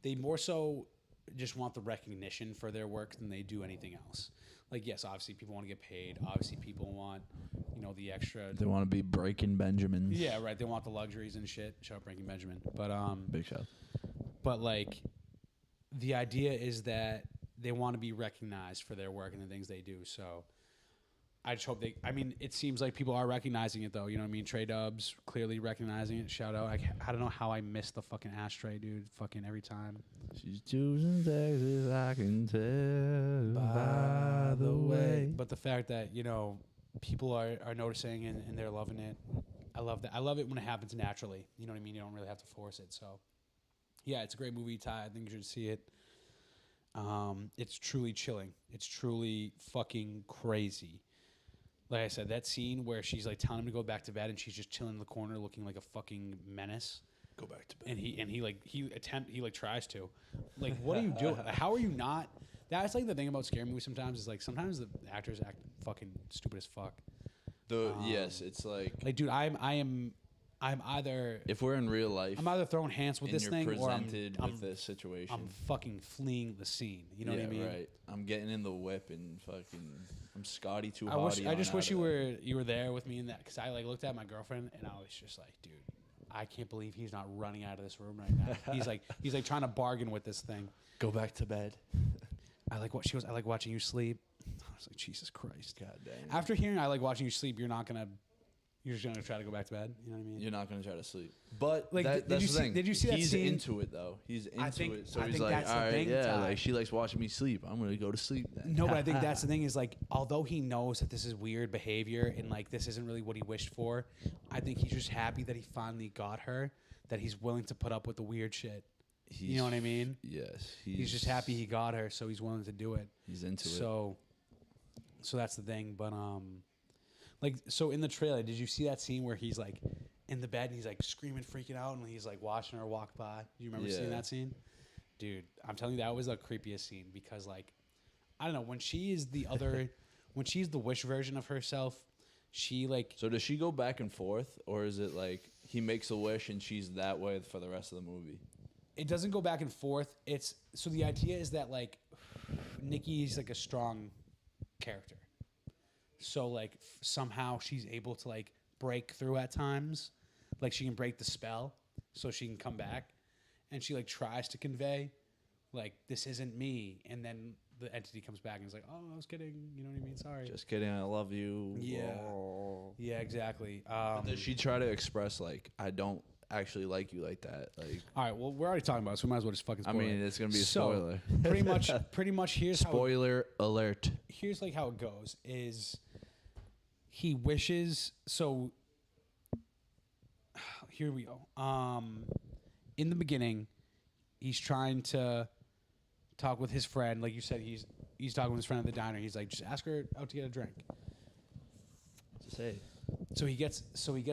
They more so just want the recognition for their work than they do anything else. Like, yes, obviously people want to get paid. Obviously people want, the extra. They want to be Breaking Benjamins. Yeah, right. They want the luxuries and shit. Shout out Breaking Benjamin. But Big shout. but like, the idea is that they want to be recognized for their work and the things they do. So I just hope it seems like people are recognizing it though. You know what I mean? Trey Dubs clearly recognizing it. Shout out. I don't know how I missed the fucking ashtray, dude. Fucking every time. She's choosing Texas, I can tell by the way. But the fact that, people are noticing and they're loving it. I love that. I love it when it happens naturally. You know what I mean? You don't really have to force it. So yeah, it's a great movie, Ty. I think you should see it. It's truly chilling. It's truly fucking crazy. Like I said, that scene where she's like telling him to go back to bed and she's just chilling in the corner looking like a fucking menace. Go back to bed. And he tries to. Like, what are you doing? How are you not? That's like the thing about scary movies sometimes is like sometimes the actors act fucking stupid as fuck. Yes, it's like dude, I'm either if we're in real life, I'm either throwing hands with and this you're thing or presented I'm with this situation. I'm fucking fleeing the scene. You know yeah, what I mean? right. I'm getting in the whip and fucking. I'm Scotty too I hotty. I just on wish out you of that. were there with me in that because I like looked at my girlfriend and I was just like, dude, I can't believe he's not running out of this room right now. he's like trying to bargain with this thing. Go back to bed. I like what she was. I like watching you sleep. was like, Jesus Christ. God damn. After hearing I like watching you sleep, you're just gonna try to go back to bed. You know what I mean? You're not gonna try to sleep. But Like, that's did you the see- thing. did you see that He's scene? into it though. He's into it. So I he's think like, that's the all right, thing, yeah, Ty. like she likes watching me sleep. I'm gonna go to sleep then. No, but I think that's the thing is like, although he knows that this is weird behavior and like this isn't really what he wished for, I think he's just happy that he finally got her, that he's willing to put up with the weird shit. You know what I mean? Yes. He's just happy he got her, so he's willing to do it. He's into it. So that's the thing. But like, so in the trailer, did you see that scene where he's like in the bed and he's like screaming, freaking out, and he's like watching her walk by? Do you remember seeing that scene? Dude, I'm telling you, that was the creepiest scene because like, I don't know, when she is the other, when she's the wish version of herself, she like. So does she go back and forth, or is it like he makes a wish and she's that way for the rest of the movie? It doesn't go back and forth. It's so the idea is that like Nikki's like a strong character. So like somehow she's able to like break through at times. Like she can break the spell so she can come back, and she like tries to convey like this isn't me, and then the entity comes back and is like, "Oh, I was kidding." You know what I mean? Sorry. Just kidding. I love you. Yeah. Oh. Yeah, exactly. But does she try to express like I don't actually like you like that? Like, all right, well, we're already talking about it, so we might as well just fucking spoil I mean, it. it's gonna be a So, spoiler. pretty much here's how Spoiler alert. here's like how it goes is he wishes so here we go. In the beginning, he's trying to talk with his friend. Like you said, he's talking with his friend at the diner. He's like, just ask her out to get a drink. Say. So he gets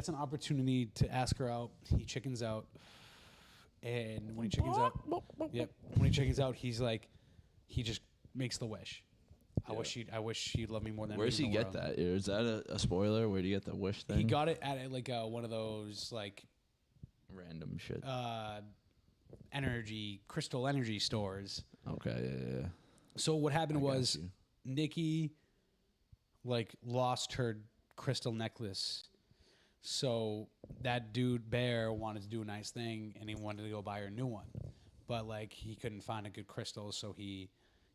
an opportunity to ask her out. He chickens out, and when he chickens out, when he chickens out, he's like, he just makes the wish. I wish she'd love me more than. Where does he get that? Is that a spoiler? Where do you get the wish thing? He got it at like one of those like random shit. crystal energy stores. Okay, yeah. So what happened I got was you. Nikki like lost her crystal necklace. So that dude Bear wanted to do a nice thing and he wanted to go buy her a new one. But like he couldn't find a good crystal, so he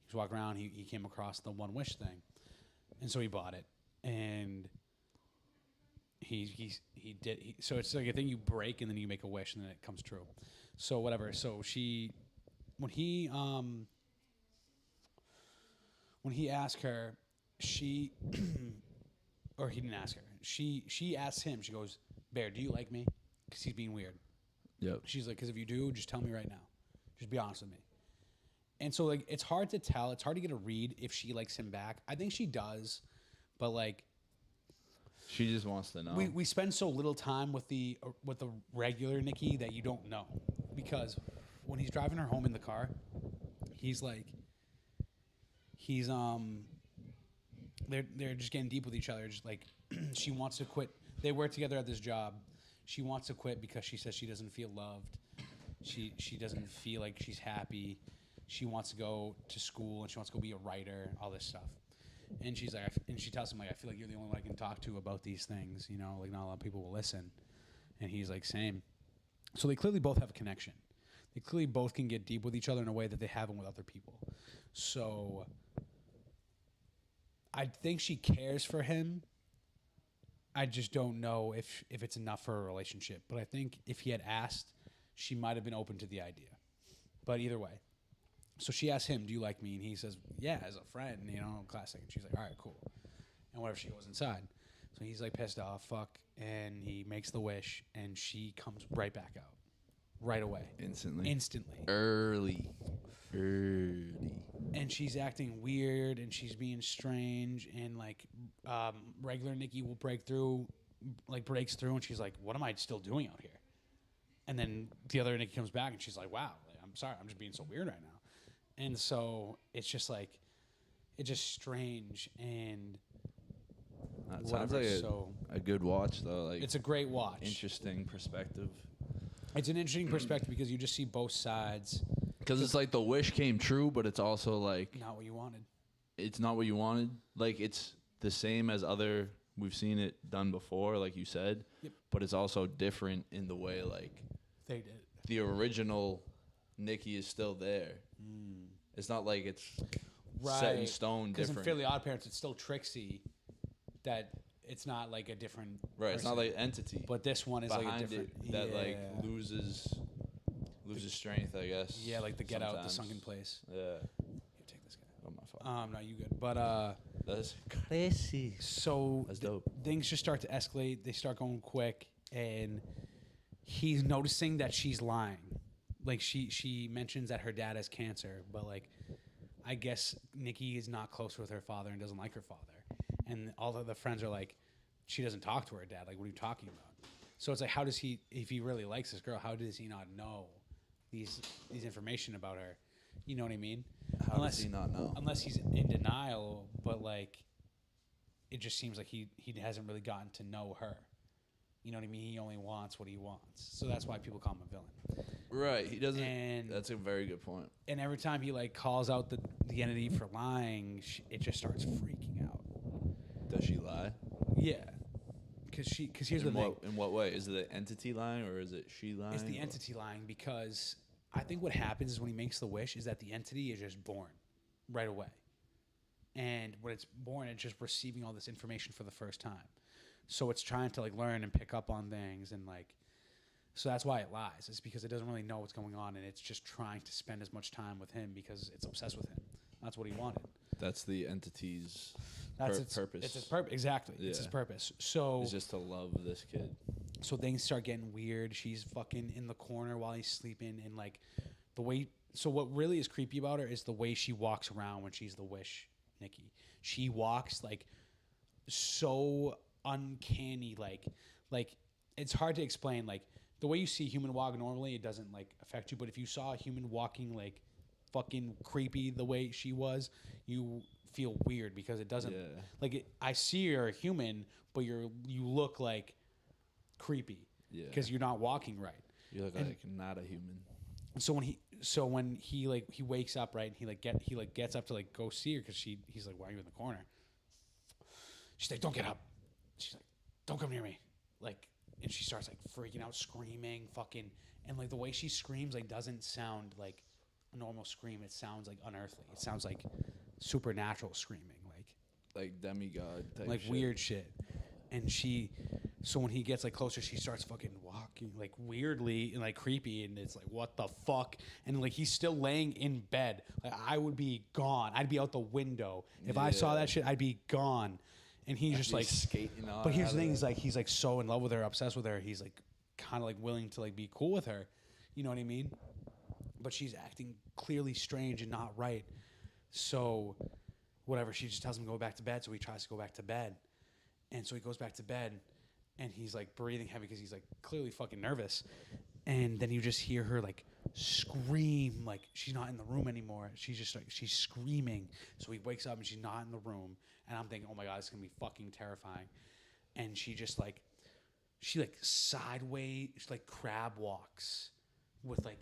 was walking around, he came across the one wish thing. And so he bought it. And so it's like a thing you break and then you make a wish and then it comes true. So whatever. So when he asked her, she or he didn't ask her. She asked him. She goes, "Bear, do you like me?" Because he's being weird. Yep. She's like, "Because if you do, just tell me right now. Just be honest with me." And so like it's hard to tell. It's hard to get a read if she likes him back. I think she does, but like She just wants to know. we spend so little time with the regular Nikki that you don't know, because when he's driving her home in the car, they're just getting deep with each other. Just like she wants to quit. They work together at this job. She wants to quit because she says she doesn't feel loved. She doesn't feel like she's happy. She wants to go to school and she wants to go be a writer. All this stuff. And she's like, and she tells him like, I feel like you're the only one I can talk to about these things. You know, like not a lot of people will listen. And he's like, same. So they clearly both have a connection. They clearly both can get deep with each other in a way that they haven't with other people. So I think she cares for him. I just don't know if it's enough for a relationship. But I think if he had asked, she might have been open to the idea. But either way. So she asked him, do you like me? And he says, yeah, as a friend, you know, classic. And she's like, all right, cool. And whatever, she goes inside. So he's like pissed off, fuck. And he makes the wish, and she comes right back out. Right away. Instantly. Early. And she's acting weird, and she's being strange, and like regular Nikki will breaks through, and she's like, what am I still doing out here? And then the other Nikki comes back, and she's like, wow, I'm sorry, I'm just being so weird right now. And so it's just like, it's just strange, and that sounds like a good watch, though. Like, it's a great watch. Interesting perspective. It's an interesting perspective because you just see both sides. Because it's like the wish came true, but it's also like not what you wanted. It's not what you wanted. Like, it's the same as other. We've seen it done before, like you said. Yep. But it's also different in the way, like, they did. The original Nikki is still there. It's not like it's set in stone Because in different. Fairly Odd Parents, it's still Trixie. That it's not like a different. Right. It's not person. like entity. But this one is like a behind different. it that like loses strength, I guess. Yeah, like the Get Out, the sometimes. sunken place. Yeah. You take this guy. Oh my fault. No, you good. But That's crazy. so That's dope. things just start to escalate. They start going quick, and he's noticing that she's lying. Like she mentions that her dad has cancer, but like I guess Nikki is not close with her father and doesn't like her father. And all of the friends are like, she doesn't talk to her dad. Like, what are you talking about? So it's like, how does he, if he really likes this girl, how does he not know these information about her? You know what I mean? How does he not know? Unless he's in denial, but like, it just seems like he hasn't really gotten to know her. You know what I mean? He only wants what he wants. So that's why people call him a villain. Right. He doesn't. And that's a very good point. And every time he like calls out the entity for lying, it just starts freaking out. Does she lie? Yeah. Because here's the thing. In what way? Is it the entity lying or is it she lying? It's the entity lying because I think what happens is when he makes the wish is that the entity is just born right away. And when it's born, it's just receiving all this information for the first time. So it's trying to like learn and pick up on things and like, so that's why it lies. It's because it doesn't really know what's going on and it's just trying to spend as much time with him because it's obsessed with him. That's what he wanted. That's the entity's purpose. It's its purpose. Exactly. Yeah. It's his purpose. So it's just to love this kid. So things start getting weird. She's fucking in the corner while he's sleeping and like the way. So what really is creepy about her is the way she walks around when she's the wish, Nikki. She walks like so uncanny, like it's hard to explain. Like the way you see a human walk normally, it doesn't like affect you. But if you saw a human walking like fucking creepy the way she was, you feel weird because it doesn't I see you're a human, but you look like creepy because you're not walking right. You look like not a human. So when he wakes up right and he gets up to like go see her because he's like, why are you in the corner? She's like, don't get up. She's like, don't come near me. Like, and she starts like freaking out, screaming, fucking, and like the way she screams like doesn't sound like a normal scream. It sounds like unearthly. It sounds like supernatural screaming, like demigod type like shit. Weird shit. And so when he gets like closer, she starts fucking walking like weirdly and like creepy, and it's like, what the fuck? And like he's still laying in bed. Like I would be gone. I'd be out the window if I saw that shit. I'd be gone. And he's just like skating on. But here's the thing: he's like so in love with her, obsessed with her. He's like kind of like willing to like be cool with her. You know what I mean? But she's acting clearly strange and not right. So whatever, she just tells him to go back to bed. So he tries to go back to bed. And so he goes back to bed and he's like breathing heavy because he's like clearly fucking nervous. And then you just hear her like scream, like she's not in the room anymore. She's just like, she's screaming. So he wakes up and she's not in the room. And I'm thinking, oh my God, it's going to be fucking terrifying. And she just like, sideways, like crab walks with like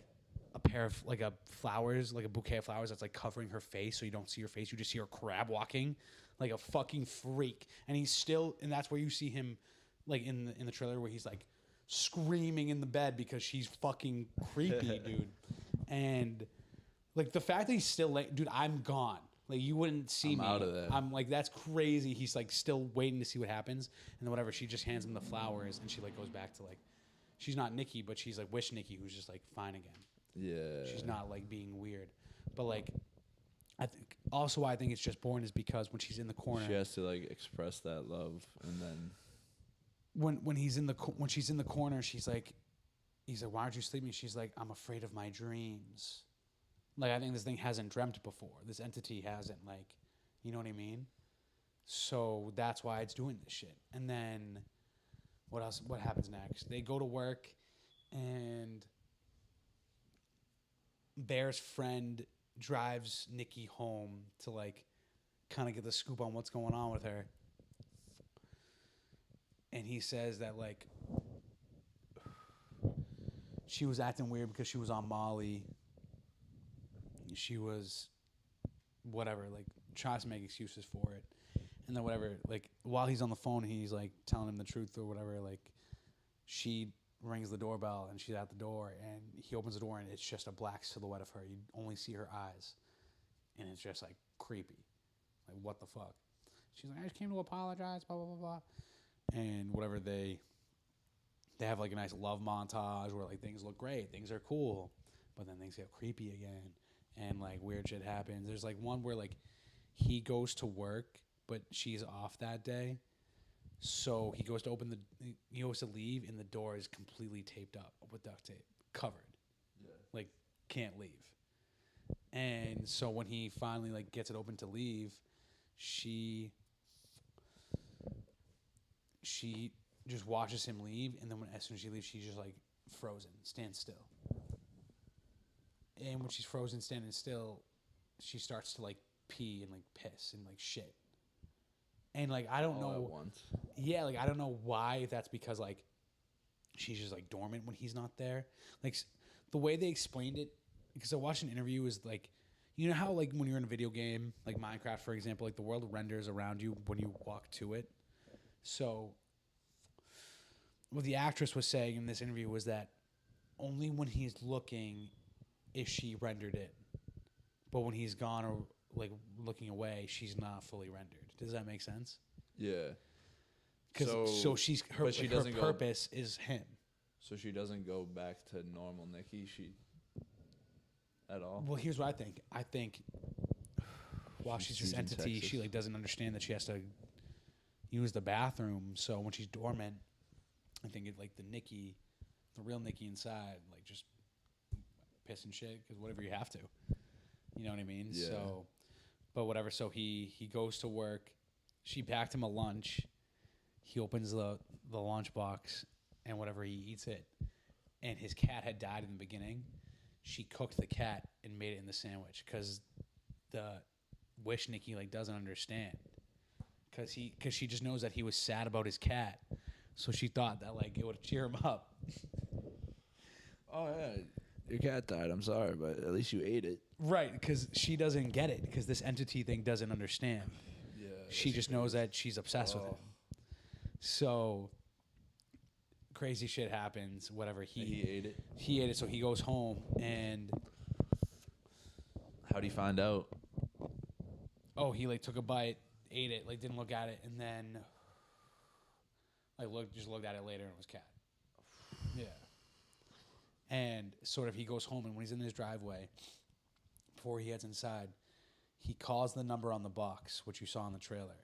a pair of like a bouquet of flowers that's like covering her face. So you don't see her face. You just see her crab walking like a fucking freak. And and that's where you see him like in the trailer where he's like screaming in the bed because she's fucking creepy, dude. And like the fact that he's still like, dude, I'm gone. Like you wouldn't see me. I'm out of there. I'm like, that's crazy. He's like still waiting to see what happens. And then whatever, she just hands him the flowers and she like goes back to like, she's not Nikki, but she's like Wish Nikki, who's just like fine again. Yeah. She's not like being weird. But like, I think also why I think it's just born is because when she's in the corner, she has to like express that love, and then when she's in the corner, he's like, why aren't you sleeping? She's like, I'm afraid of my dreams. Like I think this thing hasn't dreamt before. This entity hasn't, like, you know what I mean? So that's why it's doing this shit. And then what else? What happens next? They go to work, and Bear's friend drives Nikki home to like kind of get the scoop on what's going on with her. And he says that like she was acting weird because she was on Molly. She was whatever, like tries to make excuses for it. And then whatever, like while he's on the phone, he's like telling him the truth or whatever. Like she rings the doorbell and she's at the door and he opens the door and it's just a black silhouette of her. You only see her eyes. and it's just like creepy. Like, what the fuck? She's like, I just came to apologize, blah blah blah blah, and whatever. They have like a nice love montage where like things look great, things are cool, but then things get creepy again, and like weird shit happens. There's like one where like he goes to work, but she's off that day, so he goes to leave, and the door is completely taped up with duct tape, covered, like can't leave. And so when he finally like gets it open to leave, she just watches him leave, and then as soon as she leaves, she's just like frozen, stands still. And when she's frozen, standing still, she starts to like pee and like piss and like shit. And like I don't All know. at once. Yeah, like I don't know why. If that's because like she's just like dormant when he's not there. Like the way they explained it, because I watched an interview, is like, you know how like when you're in a video game, like Minecraft, for example, like the world renders around you when you walk to it. So what the actress was saying in this interview was that only when he's looking is she rendered in, but when he's gone or like looking away, she's not fully rendered. Does that make sense? Yeah. Because so she's her, but she like, her doesn't go- purpose is him. So she doesn't go back to normal Nikki. At all. Well, here's what I think. I think while she's this in entity, Texas. she like doesn't understand that she has to use the bathroom. So when she's dormant, I think it like the real Nikki inside, like just piss and shit because whatever you have to. You know what I mean? Yeah. So, but whatever. So he goes to work. She packed him a lunch. He opens the lunch box, and whatever, he eats it. And his cat had died in the beginning. She cooked the cat and made it in the sandwich because the wish Nikki like doesn't understand, because she just knows that he was sad about his cat, so she thought that like it would cheer him up. Oh yeah, your cat died. I'm sorry, but at least you ate it. Right, because she doesn't get it, because this entity thing doesn't understand. Yeah. She just knows that she's obsessed with him. So crazy shit happens. Whatever, He ate it. he ate it. So he goes home, and How'd he find out? he like took a bite, ate it, like didn't look at it, and then like looked at it later, and it was cat. Yeah. And sort of he goes home, and when he's in his driveway, before he heads inside, he calls the number on the box, which you saw in the trailer.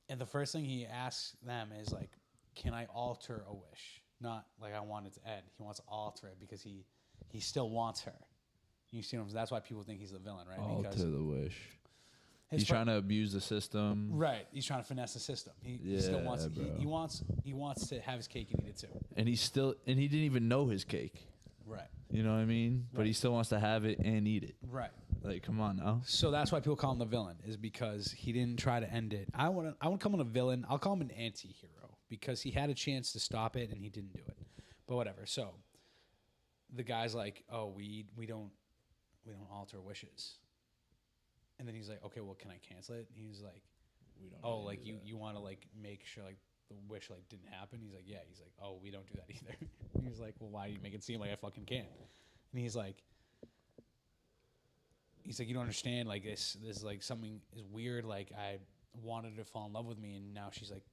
And the first thing he asks them is like, can I alter a wish? Not like I want it to end. He wants to alter it because he still wants her. You see what I'm saying? That's why people think he's the villain, right? Because Alter the wish. his He's trying to abuse the system. right. He's trying to finesse the system. He still wants. He wants to have his cake and eat it too. And he didn't even know his cake. Right. You know what I mean? But Right. he still wants to have it and eat it. Right. Like, come on now. So that's why people call him the villain, is because he didn't try to end it. I wouldn't call him a villain. I'll call him an anti-hero because he had a chance to stop it and he didn't do it. But whatever. So the guy's like, "Oh, we don't alter wishes." And then he's like, "Okay, well, can I cancel it?" And he's like, We don't. "Oh, like you want to like make sure like the wish like didn't happen?" He's like, "Yeah." He's like, "Oh, we don't do that either." He's like, "Well, why do you make it seem like I fucking can?" And he's like, "You don't understand. Like this like something is weird. Like I wanted her to fall in love with me, and now she's like,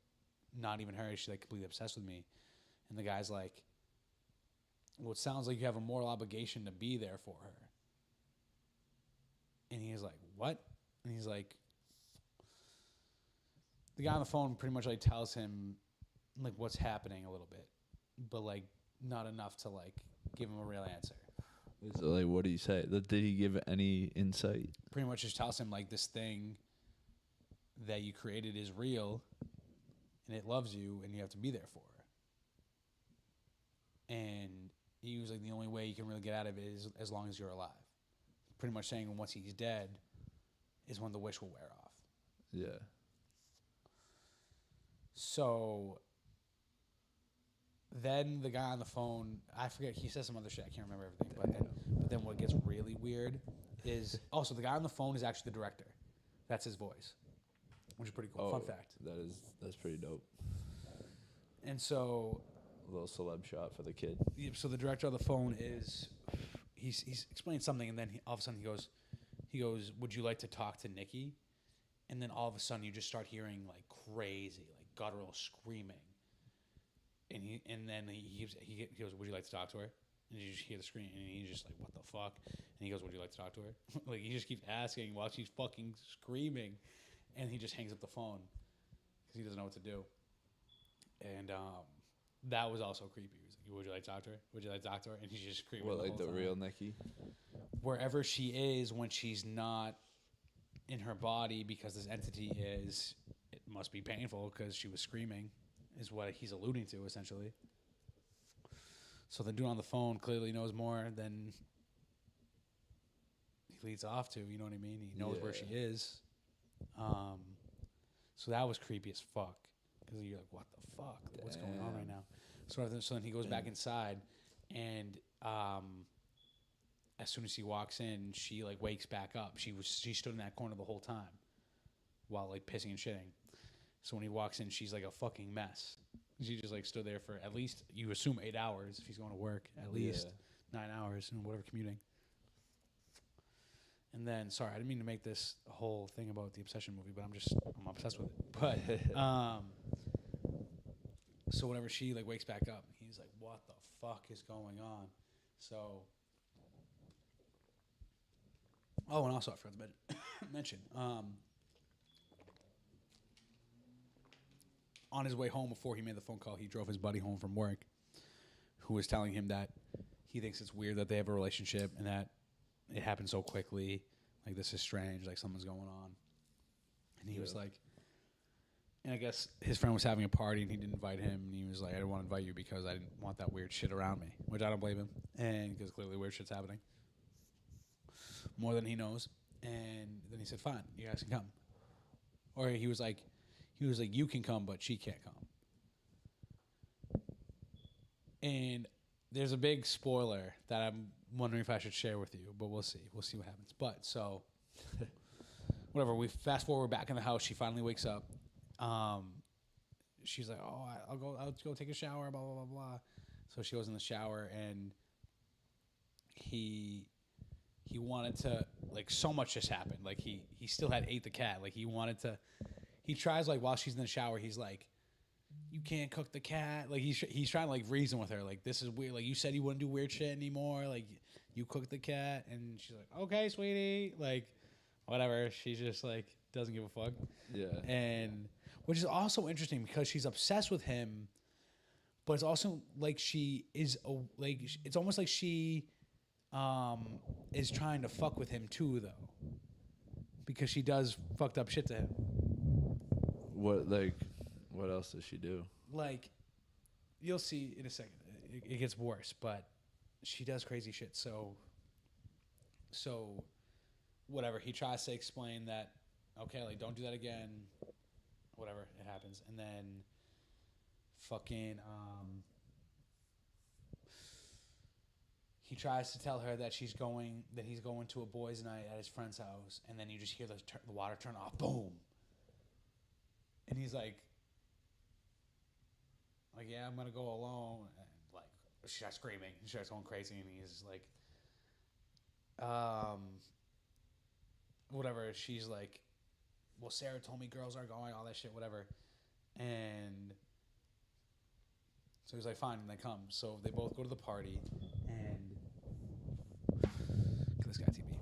not even her. She's like completely obsessed with me." And the guy's like, "Well, it sounds like you have a moral obligation to be there for her." And he's like, "What?" And he's like, the guy on the phone pretty much like tells him like what's happening a little bit, but like not enough to like give him a real answer. So, like, what did he say? Did he give any insight? Pretty much just tells him like this thing that you created is real, and it loves you, and you have to be there for her. And he was like, the only way you can really get out of it is as long as you're alive. Pretty much saying once he's dead is when the wish will wear off. Yeah. So then the guy on the phone, I forget, he says some other shit, I can't remember everything, but then what gets really weird is, so the guy on the phone is actually the director. That's his voice, which is pretty cool. Fun fact. That's pretty dope. And so A little celeb shot for the kid. so the director of the phone is, he's explained something, and then all of a sudden he goes, he goes, "Would you like to talk to Nikki?" And then all of a sudden you just start hearing like crazy, like guttural screaming. And then he goes, "Would you like to talk to her?" And you just hear the scream, and he's just like, "What the fuck?" And he goes, "Would you like to talk to her?" Like he just keeps asking while she's fucking screaming, and he just hangs up the phone because he doesn't know what to do. And that was also creepy. He was like, "Would you like to talk to her? Would you like to talk to her?" And he's just screaming. What, the like whole the time. real Nikki? Wherever she is when she's not in her body, because this entity is, it must be painful because she was screaming, is what he's alluding to essentially. So the dude on the phone clearly knows more than he leads off to. You know what I mean? He knows where she is. So that was creepy as fuck because you're like, what the fuck? What's going on right now? So then he goes back inside, and as soon as he walks in, she like wakes back up. She stood in that corner the whole time while like pissing and shitting. So when he walks in, she's like a fucking mess. She just like stood there for at least, you assume 8 hours if he's going to work, at least 9 hours and whatever commuting. And then, sorry, I didn't mean to make this a whole thing about the Obsession movie, but I'm obsessed with it. But so whenever she like wakes back up, he's like, "What the fuck is going on?" So, oh, and also I forgot to mention, on his way home before he made the phone call, he drove his buddy home from work, who was telling him that he thinks it's weird that they have a relationship and that it happened so quickly. Like, this is strange. Like, something's going on. And he was like, and I guess his friend was having a party and he didn't invite him. And he was like, "I didn't want to invite you because I didn't want that weird shit around me," which I don't blame him. And because clearly weird shit's happening more than he knows. And then he said, "Fine, you guys can come." Or he was like, "You can come, but she can't come." And there's a big spoiler that I'm wondering if I should share with you, but we'll see. We'll see what happens. But so, whatever. We fast forward back in the house. She finally wakes up. She's like, "Oh, I'll go take a shower." Blah blah blah blah. So she goes in the shower, and he wanted to, like, so much just happened. Like he still had ate the cat. Like he wanted to. He tries, like, while she's in the shower, he's like, "You can't cook the cat." Like he's trying to like reason with her. Like, "This is weird. Like, you said you wouldn't do weird shit anymore. Like, you cook the cat." And she's like, "Okay, sweetie." Like, whatever. She's just like doesn't give a fuck. Yeah. And which is also interesting because she's obsessed with him, but it's also like she is like it's almost like she is trying to fuck with him too, though, because she does fucked up shit to him. What else does she do? Like, you'll see in a second. It gets worse, but she does crazy shit. So whatever. He tries to explain that, okay, like, don't do that again. Whatever, it happens. And then fucking he tries to tell her that he's going to a boys' night at his friend's house, and then you just hear the water turn off. Boom. And he's like, "Yeah, I'm gonna go alone." And like, she starts screaming, she starts going crazy, and he's like, whatever. She's like, "Well, Sarah told me girls are going, all that shit, whatever." And so he's like, "Fine," and they come. So they both go to the party, and this guy TV.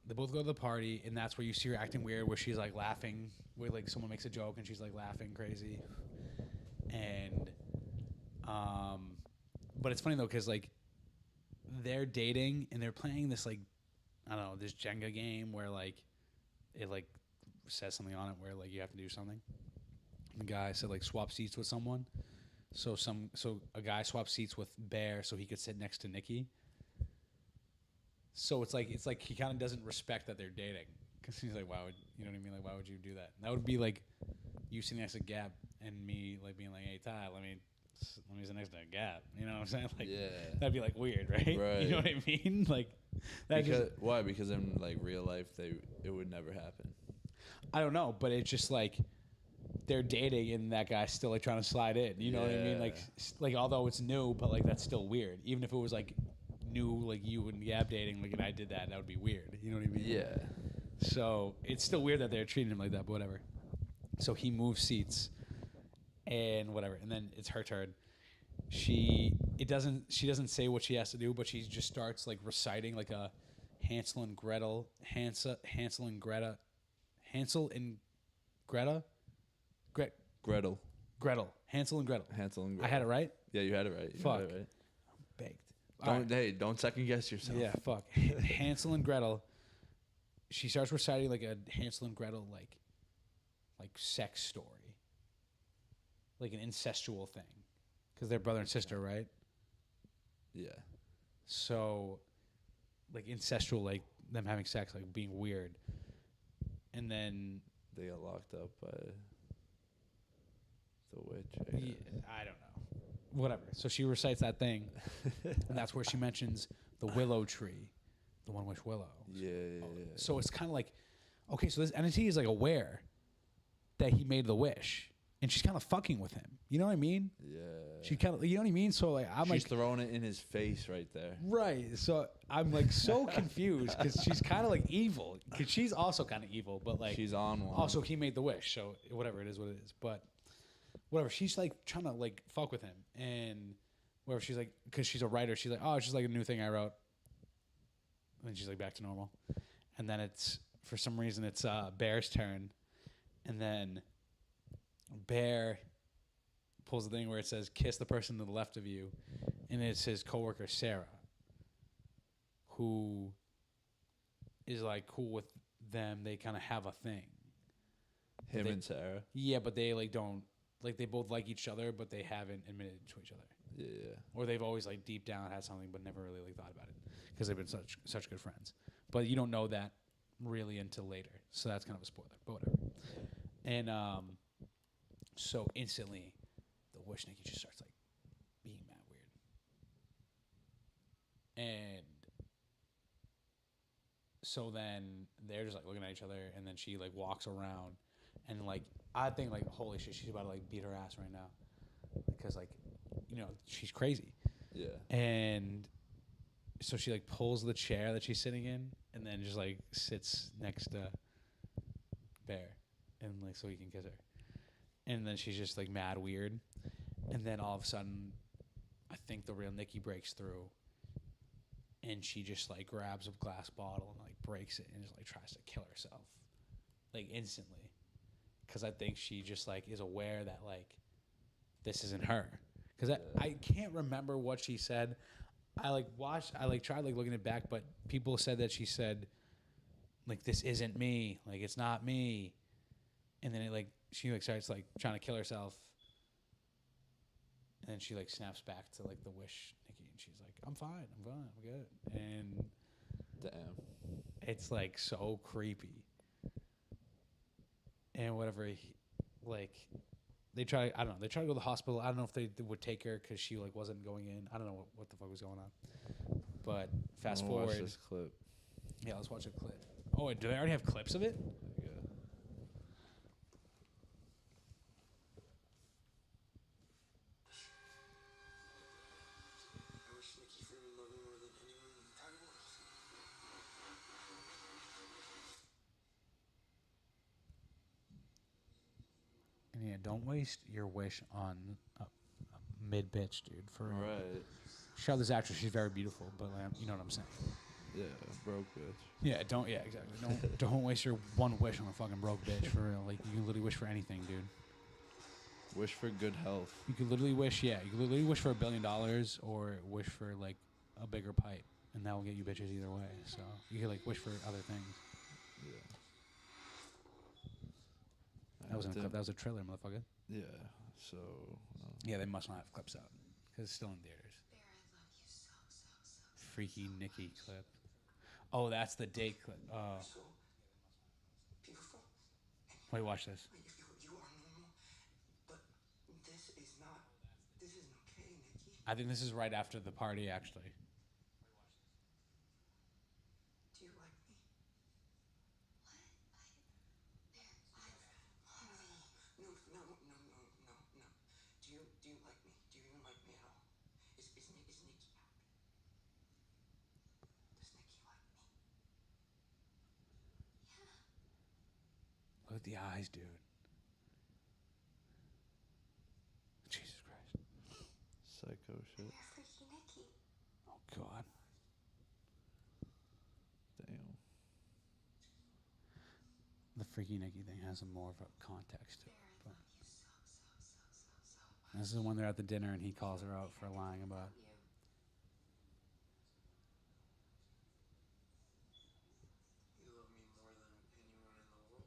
They both go to the party, and that's where you see her acting weird, where she's like laughing, where like someone makes a joke and she's like laughing crazy. And but it's funny though, because like they're dating and they're playing this, like, I don't know, this Jenga game where like it like says something on it where like you have to do something. And the guy said like swap seats with someone. So a guy swapped seats with Bear so he could sit next to Nikki. So it's like he kind of doesn't respect that they're dating, because he's like, "Why would you know what I mean? Like, why would you do that?" And that would be like you sitting next to Gap and me like being like, "Hey Ty, let me sit next to Gap." You know what I'm saying? Like, Yeah. that'd be like weird, right? Right. You know what I mean? Like that. Why? Because in like real life, it would never happen. I don't know, but it's just like they're dating and that guy's still like trying to slide in. You know what I mean? Like although it's new, but like that's still weird. Even if it was like new, like you and Gab dating, like, and I did that would be weird. You know what I mean? Yeah. So it's still weird that they're treating him like that, but whatever. So he moves seats and whatever, and then it's her turn. She doesn't say what she has to do, but she just starts like reciting like a Hansel and Gretel, Hansel and Greta, Hansel and Greta, Gretel. Gretel, Hansel and Gretel. Hansel and I Gretel. had it right. Yeah, you had it right. You Fuck. had it right. Baked. All Don't right. don't second guess yourself. Yeah, fuck. Hansel and Gretel. She starts reciting like a Hansel and Gretel like sex story, like an incestual thing, because they're brother and sister, right? Yeah. So, like incestual, like them having sex, like being weird, and then They got locked up by the witch. yeah, I don't know, whatever. So she recites that thing, and that's where she mentions the willow tree, the one wish willow. Yeah. So it's kind of like, okay, so this entity is like aware that he made the wish, and she's kind of fucking with him. You know what I mean? Yeah. She kind of, you know what I mean? So like, I'm She's like, throwing it in his face right there. right. So I'm like so confused because she's kind of like evil. Because she's also kind of evil, but like She's on one. also he made the wish, so whatever it is, what it is. But whatever, she's like trying to like fuck with him, and whatever. She's like, because she's a writer, she's like, oh, it's just like a new thing I wrote, and she's like back to normal, and then it's for some reason it's Bear's turn, and then Bear pulls the thing where it says kiss the person to the left of you, and it's his coworker Sarah, who is like cool with them. They kind of have a thing. Him They- and Sarah. Yeah, but they like don't like they both like each other, but they haven't admitted it to each other, Yeah. or they've always like deep down had something, but never really like thought about it because they've been such good friends. But you don't know that really until later, so that's kind of a spoiler. But whatever. And so instantly, the wish Nikki just starts like being mad weird, and so then they're just like looking at each other, and then she like walks around, and like I think like holy shit, she's about to like beat her ass right now, because like she's crazy, Yeah. and so she like pulls the chair that she's sitting in, and then just like sits next to Bear, and like so he can kiss her, and then she's just like mad weird, and then all of a sudden, I think the real Nikki breaks through. And she just like grabs a glass bottle and like breaks it and just like tries to kill herself, like instantly, because I think she just like is aware that like this isn't her. Because I can't remember what she said. I tried like looking it back, but people said that she said like this isn't me, like it's not me, and then she starts like trying to kill herself, and then she like snaps back to like the wish Nikki, and she's like, I'm fine, I'm good. And Damn. it's like so creepy. And whatever, they try to go to the hospital. I don't know if they would take her because she like wasn't going in. I don't know what the fuck was going on. But fast I'm gonna watch forward. this clip. Yeah, let's watch a clip. Oh, do they already have clips of it? Yeah. I wish Nikki Freeman loved me more than anyone in the entire world. And yeah, don't waste your wish on a mid bitch, dude. For real. Right. Shout out this actress. She's very beautiful, but like, you know what I'm saying. Yeah. Broke bitch. Yeah, don't. Yeah, exactly. Don't waste your one wish on a fucking broke bitch, for real. Like you can literally wish for anything, dude. Wish for good health. You could literally wish. Yeah, you could literally wish for $1 billion or wish for like a bigger pipe, and that will get you bitches either way. So you could like wish for other things. Yeah. That was in a clip. That was a trailer, motherfucker. Yeah. So. Yeah, they must not have clips out because it's still in theaters. Freaky Nikki clip. Oh, that's the date clip. Oh. So beautiful. Wait, watch this. You are normal, but this isn't okay, Nikki. I think this is right after the party, actually. Do you like me? No. Do you like me? Do you even like me at all? Is Nikki happy? Does Nikki like me? Look at the eyes, dude. Jesus Christ. Psycho shit. Oh, God. Damn. The Freaky Nicky thing has more of a context to it. But this is when they're at the dinner and he calls her out for lying about. You love me more than anyone in the world.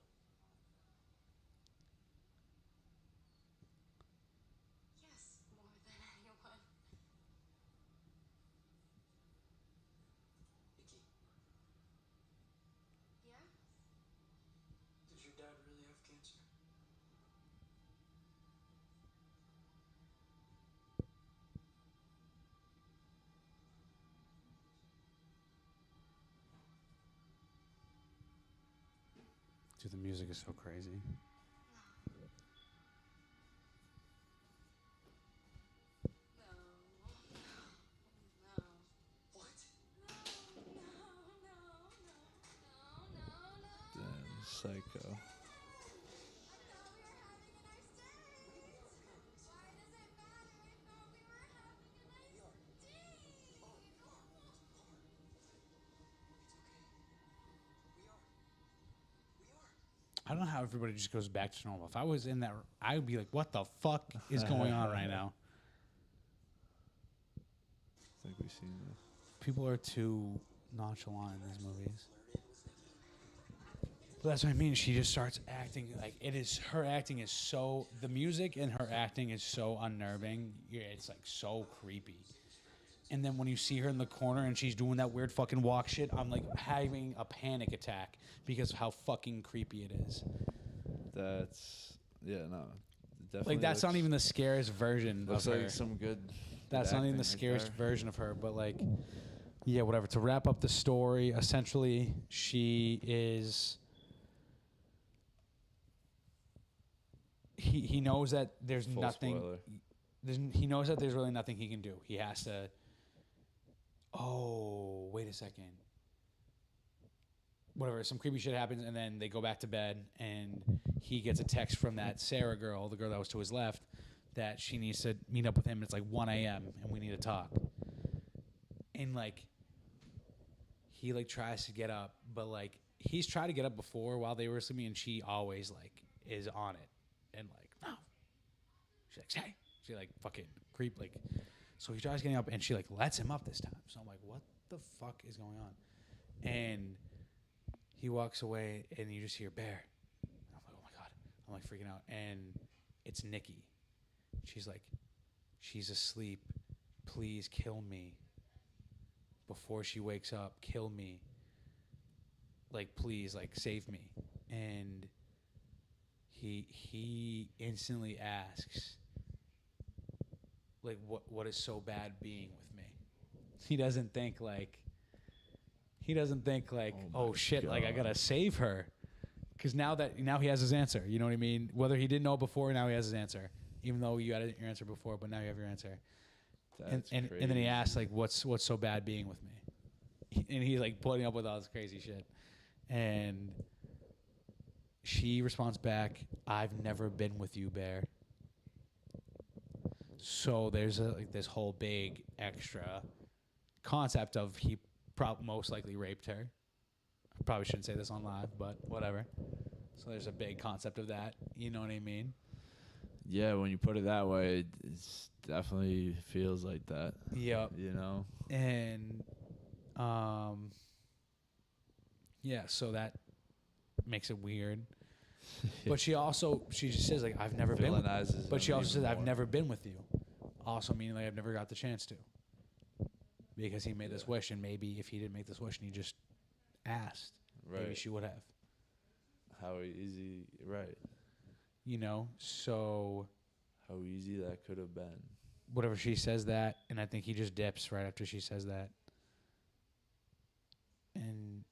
Yes, more than anyone. Nikki, Yeah? does your dad really have cancer? Dude, the music is so crazy. Damn, psycho. I don't know how everybody just goes back to normal. If I was in that, I would be like, what the fuck is going on right now? I think we've seen this. People are too nonchalant in these movies. But that's what I mean. She just starts acting like it is. Her acting is so. The music and her acting is so unnerving. Yeah, it's like so creepy. And then when you see her in the corner and she's doing that weird fucking walk shit, I'm like having a panic attack because of how fucking creepy it is. That's no. Definitely Like that's not even the scariest version looks of her. like some good. That's not even the acting right scariest there. version of her, but like, yeah, whatever. To wrap up the story, essentially, she is. He knows that there's Full nothing. spoiler. He knows that there's really nothing he can do. He has to. Oh, wait a second. Whatever, some creepy shit happens, and then they go back to bed, and he gets a text from that Sarah girl, the girl that was to his left, that she needs to meet up with him. It's like 1 a.m. and we need to talk. And like, he like tries to get up, but like he's tried to get up before while they were sleeping, and she always like is on it, and like no. She's like, hey, she like fucking creep like. So he tries getting up, and she like lets him up this time. So I'm like, what the fuck is going on? And he walks away, and you just hear bear. And I'm like, oh my God. I'm like freaking out. And it's Nikki. She's like, she's asleep. Please kill me. Before she wakes up, kill me. Like, please, like, save me. And he instantly asks, like, what is so bad being with me? He doesn't think like, oh shit, like I gotta save her. Because now he has his answer. You know what I mean? Whether he didn't know before, now he has his answer. Even though you had your answer before, but now you have your answer. And then he asks like, what's so bad being with me? And he's like putting up with all this crazy shit. And she responds back, I've never been with you, Bear. So there's this whole big extra concept of he most likely raped her. I probably shouldn't say this on live, but whatever. So there's a big concept of that. You know what I mean? Yeah, when you put it that way, it definitely feels like that. Yep. You know? And yeah, so that makes it weird. But she just says like I've never been with you. But she also says I've never been with you. Also meaning like I've never got the chance to. Because he made this wish, and maybe if he didn't make this wish and he just asked, maybe she would have. How easy, right. You know, so how easy that could have been. Whatever, she says that, and I think he just dips right after she says that. And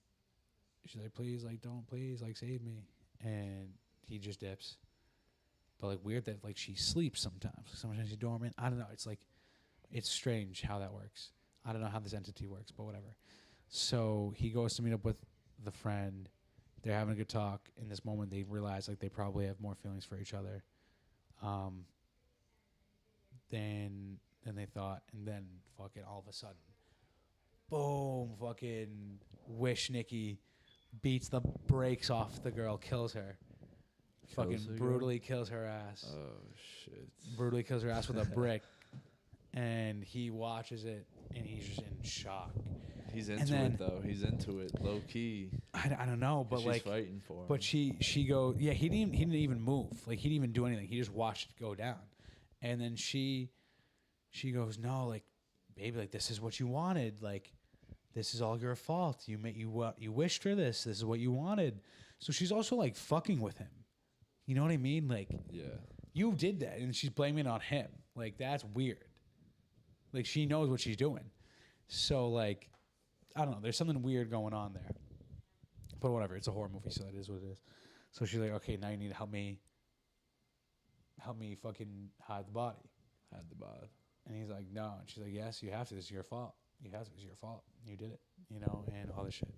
she's like, please, like, don't, please, like, save me. And he just dips. But, like, weird that, like, she sleeps sometimes. Sometimes she's dormant. I don't know. It's, like, it's strange how that works. I don't know how this entity works, but whatever. So he goes to meet up with the friend. They're having a good talk. In this moment, they realize like they probably have more feelings for each other, than they thought. And then fucking all of a sudden, boom! Fucking Wish Nikki beats the brakes off the girl, kills her. Fucking the girl? brutally kills her ass. Oh shit. Brutally kills her ass with a brick. And he watches it, and he's just in shock. He's into then- it though. He's into it, low key. I don't know, but She's like, fighting for him. but she goes, yeah. He didn't even move. Like he didn't even do anything. He just watched it go down, and then she goes, no, like, baby, like this is what you wanted. Like, this is all your fault. You wished for this. This is what you wanted. So she's also like fucking with him. You know what I mean? Like, yeah. you did that, and she's blaming it on him. Like that's weird. Like she knows what she's doing. So like, I don't know. There's something weird going on there. But whatever. It's a horror movie, so it is what it is. So she's like, okay, now you need to help me fucking hide the body. Had the bod. And he's like, no. And she's like, yes, you have to. This is your fault. You have to. It's your fault. You did it. You know, and all this shit.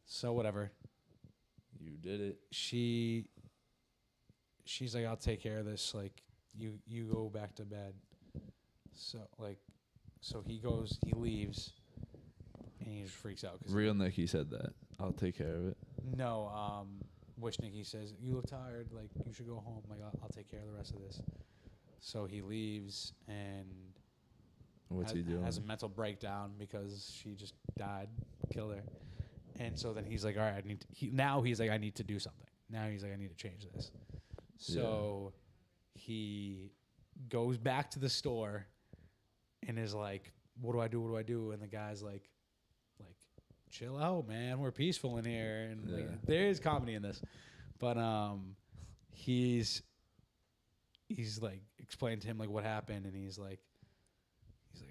So whatever. You did it. She's like, I'll take care of this. Like, you go back to bed. So he leaves, and he just freaks out. Real Nikki said that. I'll take care of it. No, Wish Nikki says, you look tired. Like, you should go home. Like, I'll take care of the rest of this. So he leaves, and What's he doing? has a mental breakdown because she just died, killed her. And so then he's like, all right, he's like, I need to do something. Now he's like, I need to change this. So he goes back to the store and is like, what do I do? What do I do? And the guy's like, chill out, man. We're peaceful in here. And like, there is comedy in this. But he's like explained to him like what happened, and he's like,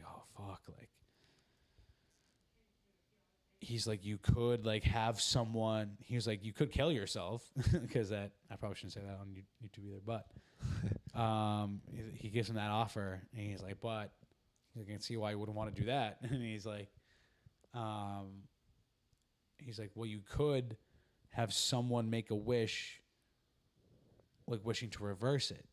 oh fuck, like he's like, you could like have someone. He was like, you could kill yourself, because that, I probably shouldn't say that on YouTube either. But he gives him that offer, and he's like, but you can see why you wouldn't want to do that. And he's like, well, you could have someone make a wish, like wishing to reverse it,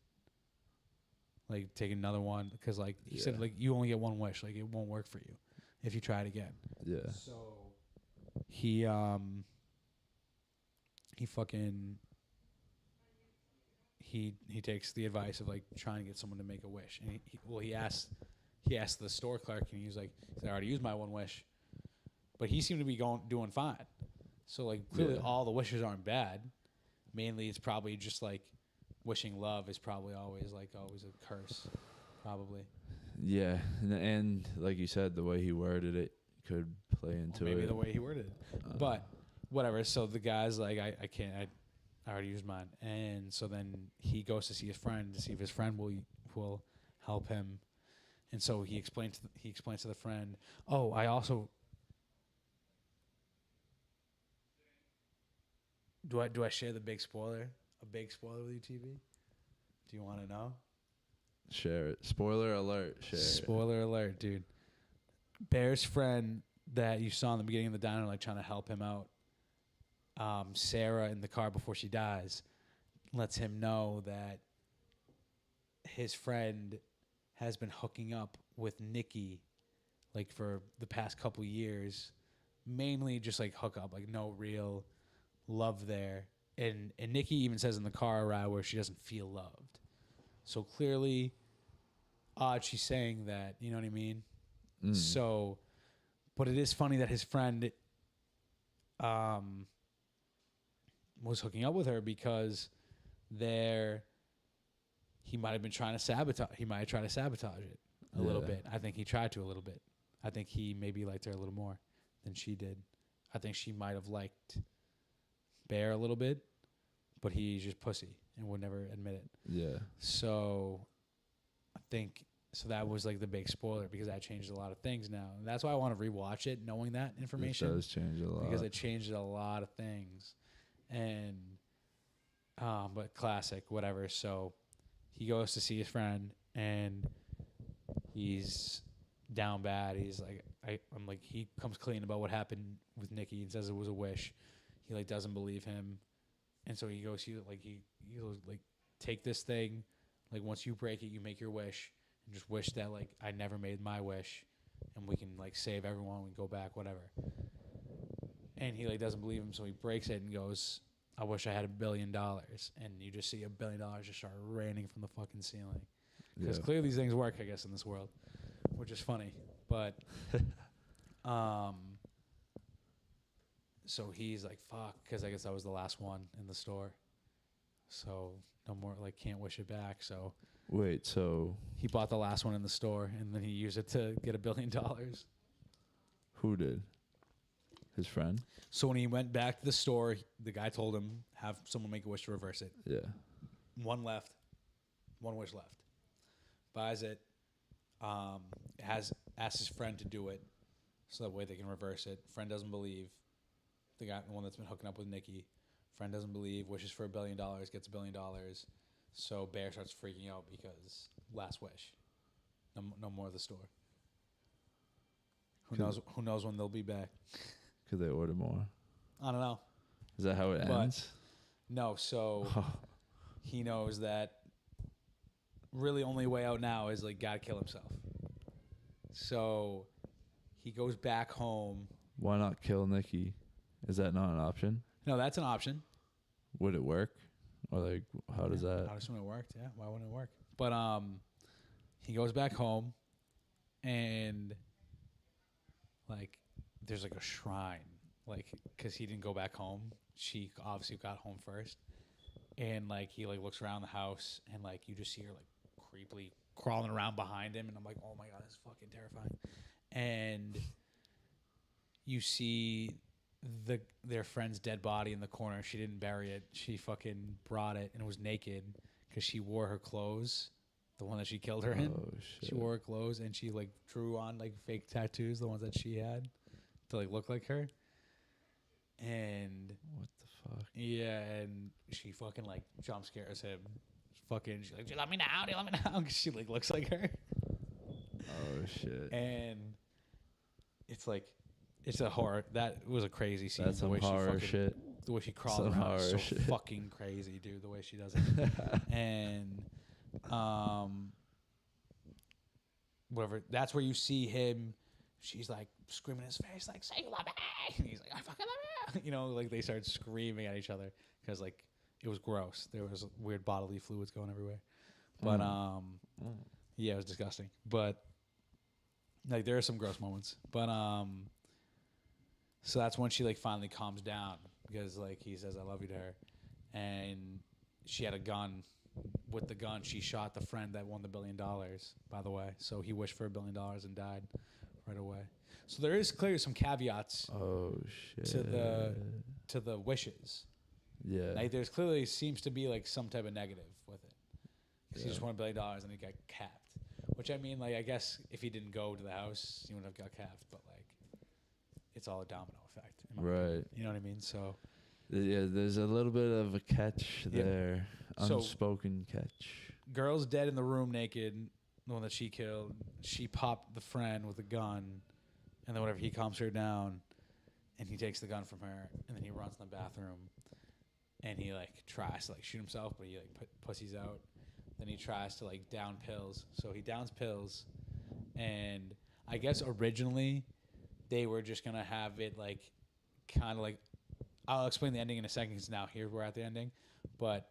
like take another one, because like he said, like you only get one wish, like it won't work for you if you try it again. Yeah. So he takes the advice of like trying to get someone to make a wish, and he asked the store clerk, and he said, I already used my one wish, but he seemed to be doing fine. So like clearly all the wishes aren't bad. Mainly it's probably just like wishing love is probably always a curse, probably. Yeah, and like you said, the way he worded it could play into maybe it. the way he worded it, but whatever. So the guy's like, I can't. I already used mine, and so then he goes to see his friend to see if his friend will help him, and so he explains to the friend, oh, I also. Do I share the big spoiler? A big spoiler with you, TV? Do you want to know? Share it. Spoiler alert. Share Spoiler alert, dude. Bear's friend that you saw in the beginning of the diner, like trying to help him out, Sarah in the car before she dies, lets him know that his friend has been hooking up with Nikki, like for the past couple years, mainly just like hook up, like no real love there. And Nikki even says in the car ride where she doesn't feel loved. So clearly, she's saying that, you know what I mean? Mm. So, but it is funny that his friend was hooking up with her because he might have been trying to sabotage. He might have tried to sabotage it a little bit. I think he tried to a little bit. I think he maybe liked her a little more than she did. I think she might have liked Bear a little bit, but he's just pussy and would never admit it. Yeah. So I think that was like the big spoiler, because that changed a lot of things now. And that's why I want to rewatch it, knowing that information. It does change a lot. Because it changed a lot of things. And but classic, whatever. So he goes to see his friend, and he's down bad. He's like, he comes clean about what happened with Nikki and says it was a wish. he like doesn't believe him, and so he goes, he goes like, take this thing, like once you break it, you make your wish, and just wish that like I never made my wish, and we can like save everyone, we can go back, whatever. And he like doesn't believe him, so he breaks it and goes, I wish I had $1 billion, and you just see $1 billion just start raining from the fucking ceiling, because clearly these things work, I guess, in this world, which is funny, but so he's like, fuck, because I guess that was the last one in the store. So no more, like, can't wish it back. So wait, so he bought the last one in the store, and then he used it to get $1 billion. who did? His friend? So when he went back to the store, the guy told him, have someone make a wish to reverse it. Yeah. One left. One wish left. Buys it. Asks his friend to do it, so that way they can reverse it. Friend doesn't believe. The one that's been hooking up with Nikki. Friend doesn't believe, wishes for $1 billion, gets $1 billion. So Bear starts freaking out because last wish. No more of the store. Who knows when they'll be back? Could they order more? I don't know. Is that how it ends? No, so he knows that really only way out now is like gotta kill himself. So he goes back home. Why not kill Nikki? Is that not an option? No, that's an option. Would it work? Or like, how does that? How does it work? Yeah, why wouldn't it work? But he goes back home, and like, there's like a shrine, like, because he didn't go back home. She obviously got home first, and like he like looks around the house, and like you just see her like creepily crawling around behind him, and I'm like, oh my god, this is fucking terrifying. And you see their friend's dead body in the corner. She didn't bury it. She fucking brought it, and it was naked because she wore her clothes, the one that she killed her in. Oh, shit. She wore her clothes, and she like drew on like fake tattoos, the ones that she had, to like look like her. And What the fuck? yeah, and she fucking like jump scares him. Fucking, she's like, let me now, let me now, because she like looks like her. Oh shit. And it's like, it's a horror. That was a crazy scene. That's some horror shit. The way she crawled around is so fucking crazy, dude. The way she does it. And whatever. That's where you see him. She's like screaming in his face, like, say you love me. And he's like, I fucking love you. You know, like they started screaming at each other because like it was gross. There was weird bodily fluids going everywhere. But yeah, it was disgusting. But like there are some gross moments. But so that's when she like finally calms down because like he says I love you to her, and she had a gun. With the gun, she shot the friend that won the $1 billion. By the way, so he wished for $1 billion and died right away. So there is clearly some caveats. Oh shit. To the wishes. Yeah. Like there's clearly seems to be like some type of negative with it. Because he just won $1 billion and he got capped. Which I mean, like I guess if he didn't go to the house, he wouldn't have got capped. But like, it's all a domino effect. Right. You know what I mean? So. Yeah, there's a little bit of a catch there. So, unspoken catch. Girl's dead in the room naked, the one that she killed. She popped the friend with a gun, and then whatever, he calms her down, and he takes the gun from her, and then he runs in the bathroom, and he like tries to like shoot himself, but he like pussies out. Then he tries to like down pills. So he downs pills, and I guess originally they were just gonna have it like kind of like, I'll explain the ending in a second because now here we're at the ending, but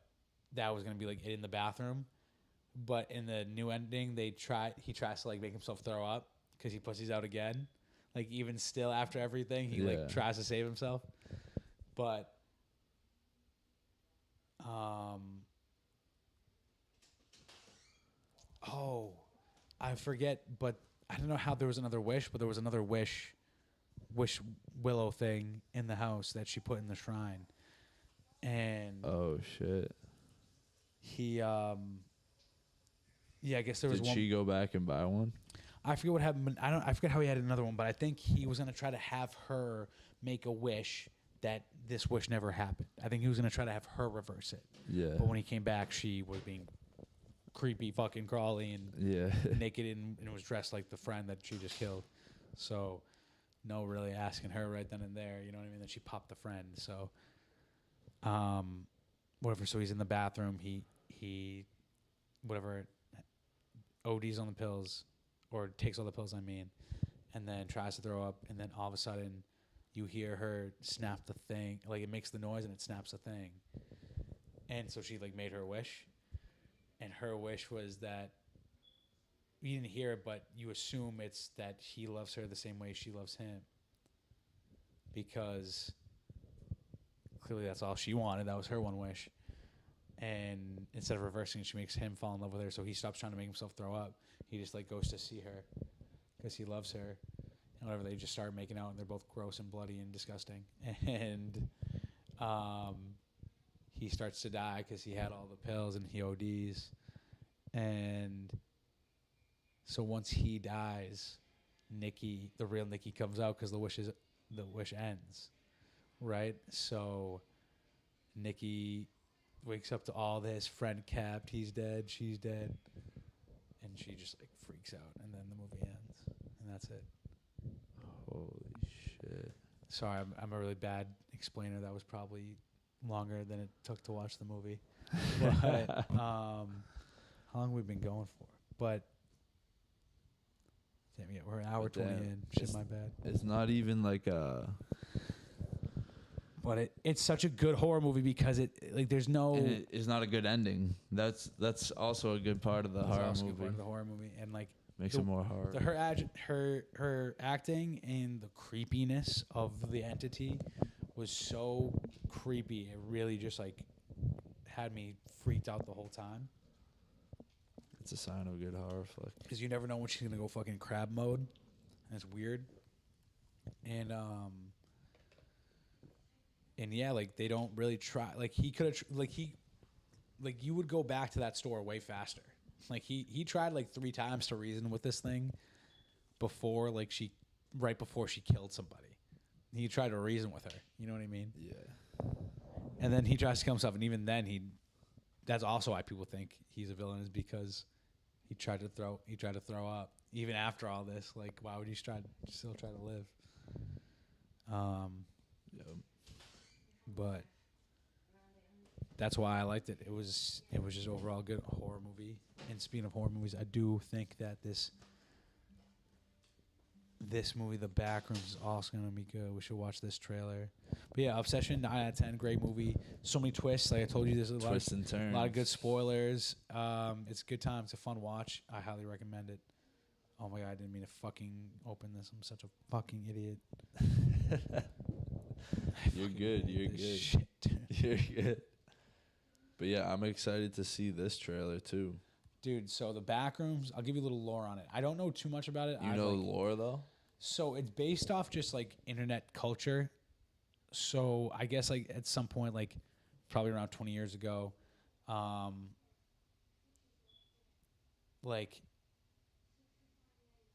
that was gonna be like in the bathroom. But in the new ending, he tries to like make himself throw up because he pussies out again. Like even still after everything, he like tries to save himself. But I forget, but I don't know how there was another wish, but there was another wish willow thing in the house that she put in the shrine. And oh shit. He I guess there was one. Did she go back and buy one? I forget what happened. I forget how he had another one, but I think he was gonna try to have her make a wish that this wish never happened. I think he was gonna try to have her reverse it. Yeah. But when he came back, she was being creepy, fucking crawly, and naked, and was dressed like the friend that she just killed. So, no, really asking her right then and there. You know what I mean? That she popped the friend. So, whatever. So he's in the bathroom. He whatever ODs on the pills, or takes all the pills. I mean, and then tries to throw up, and then all of a sudden, you hear her snap the thing. Like it makes the noise and it snaps the thing. And so she like made her wish, and her wish was that you didn't hear it, but you assume it's that he loves her the same way she loves him, because clearly that's all she wanted. That was her one wish. And instead of reversing it, she makes him fall in love with her. So he stops trying to make himself throw up. He just like goes to see her because he loves her. And whatever, they just start making out, and they're both gross and bloody and disgusting. And he starts to die because he had all the pills and he ODs. And so once he dies, Nikki, the real Nikki, comes out because the wish ends, right? So Nikki wakes up to all this. Friend capped. He's dead. She's dead. And she just like freaks out, and then the movie ends, and that's it. Holy shit. Sorry, I'm a really bad explainer. That was probably longer than it took to watch the movie. But how long have we been going for? But damn, yeah, we're an hour 20 in. Shit, my bad. It's not even like a... But it's such a good horror movie because it like there's no. And it is not a good ending. That's also a good part of the horror also movie. a good part of the horror movie, and like Makes it more horror. Her acting and the creepiness of the entity was so creepy. It really just like had me freaked out the whole time. It's a sign of a good horror flick. Because you never know when she's gonna go fucking crab mode, and it's weird. And yeah, like they don't really try. Like he could have, like you would go back to that store way faster. Like he tried like 3 times to reason with this thing before, right before she killed somebody. He tried to reason with her. You know what I mean? Yeah. And then he tries to kill himself, and even then that's also why people think he's a villain, is because he tried to throw up even after all this. Like, why would he still try to live? Yep. But that's why I liked it. It was just overall a good horror movie. And speaking of horror movies, I do think that this movie, The Backrooms, is also gonna be good. We should watch this trailer. But yeah, Obsession, 9 out of 10, great movie. So many twists. Like I told you, there's a Twists and turns. a lot of good spoilers. It's a good time. It's a fun watch. I highly recommend it. Oh my god, I didn't mean to fucking open this. I'm such a fucking idiot. You're good. You're good. Shit. You're good. But yeah, I'm excited to see this trailer too. Dude, so The Backrooms, I'll give you a little lore on it. I don't know too much about it. You know the lore though? So it's based off just like internet culture. So I guess like at some point, like probably around 20 years ago, like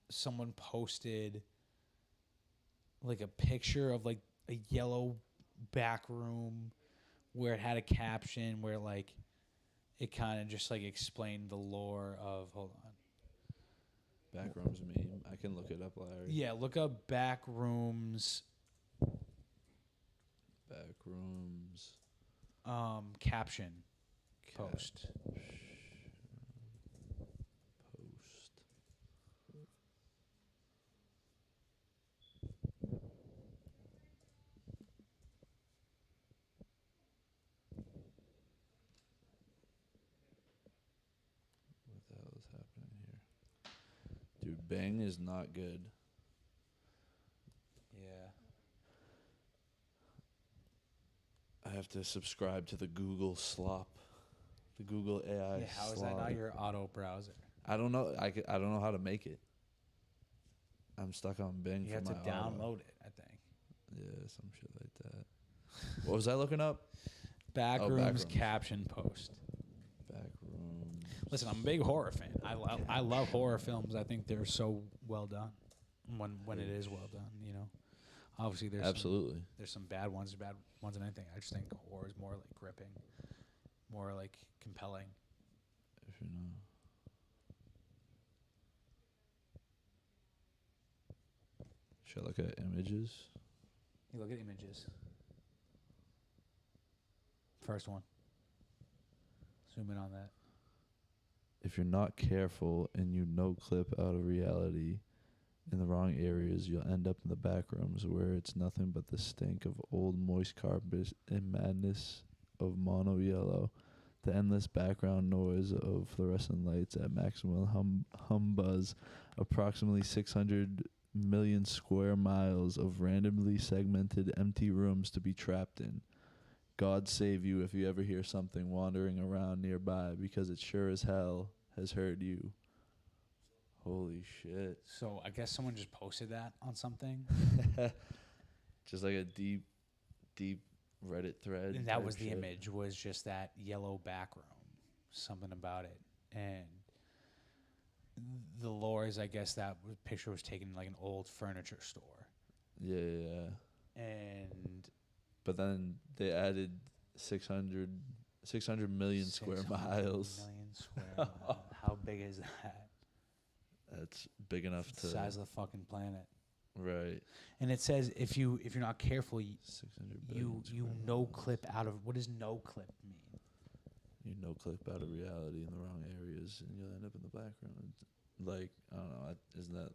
someone posted like a picture of like a yellow back room where it had a caption where like it kind of just like explained the lore of, hold on. Backrooms meme. I can look it up, Larry. Yeah, look up Backrooms Backrooms. Caption post. What the hell is happening here? Dude, Bang is not good. Yeah. I have to subscribe to the Google slop. The Google AI Yeah, how is that not your auto browser? I don't know. I don't know how to make it. I'm stuck on Bing. You for have to my auto. download it, I think. Yeah, some shit like that. What was I looking up? Backrooms Backrooms. caption post. Backrooms. Listen, I'm a big horror fan. I love horror films. I think they're so well done. When it is well done, you know. Obviously, there's Absolutely. there's some bad ones in anything. I just think horror is more like gripping, more like compelling. If you know. Should I look at images? You look at images. first one. Zoom in on that. If you're not careful and you no clip out of reality in the wrong areas, you'll end up in the back rooms where it's nothing but the stink of old moist carpet and madness of mono yellow. The endless background noise of fluorescent lights at maximum hum buzz, approximately 600 million square miles of randomly segmented empty rooms to be trapped in. God save you if you ever hear something wandering around nearby, because it sure as hell has heard you. Holy shit. So I guess someone just posted that on something. Just like a deep Reddit thread. And that type was the shit. image, was just that yellow back room. Something about it. And the lore is, I guess, that picture was taken in like an old furniture store. Yeah. And But then they added 600 million square 600 miles. million square miles. How big is that? That's big enough It's to the size of the fucking planet. right. And it says if you're not careful, 600 you billion square no miles. clip out of, what does no clip mean? You no clip out of reality in the wrong areas, and you'll end up in the background. Like, I don't know, isn't that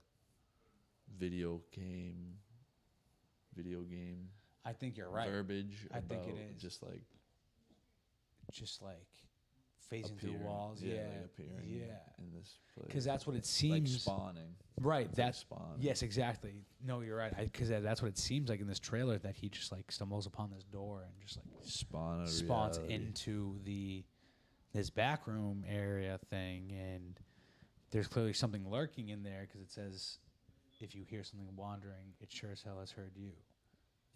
video game I think you're right. verbiage? I think it about is. just like phasing through appearing. walls. Yeah, Yeah, like appearing in this place. because that's what it like seems. spawning. Right. It's like That's spawning. yes, exactly. No, you're right. Because that's what it seems like in this trailer, that he just like stumbles upon this door and just like Spawn out of spawns reality. into this back room area thing, and there's clearly something lurking in there, because it says if you hear something wandering, it sure as hell has heard you.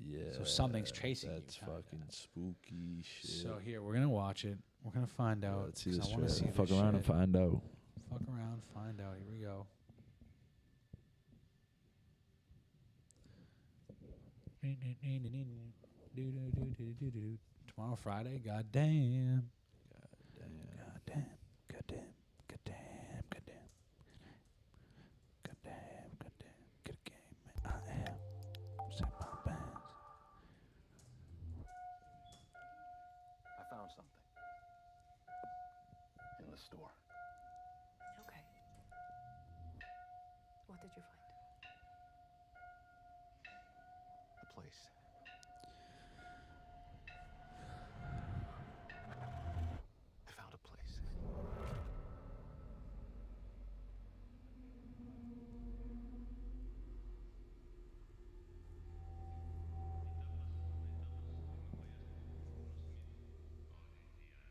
Yeah. So something's chasing you, That's kinda. fucking spooky shit. So here, we're gonna watch it. We're gonna find Yeah, out. let's see 'cause this I wanna trailer. see Fuck this around shit. and find out. Fuck around, find out. Here we go. Tomorrow, Friday. Goddamn. Goddamn. Goddamn. Goddamn. Goddamn. Goddamn. Goddamn. Get a game, man. I am. Set my bands. I found something. In the store. Okay. What did you find? A place. I found a place.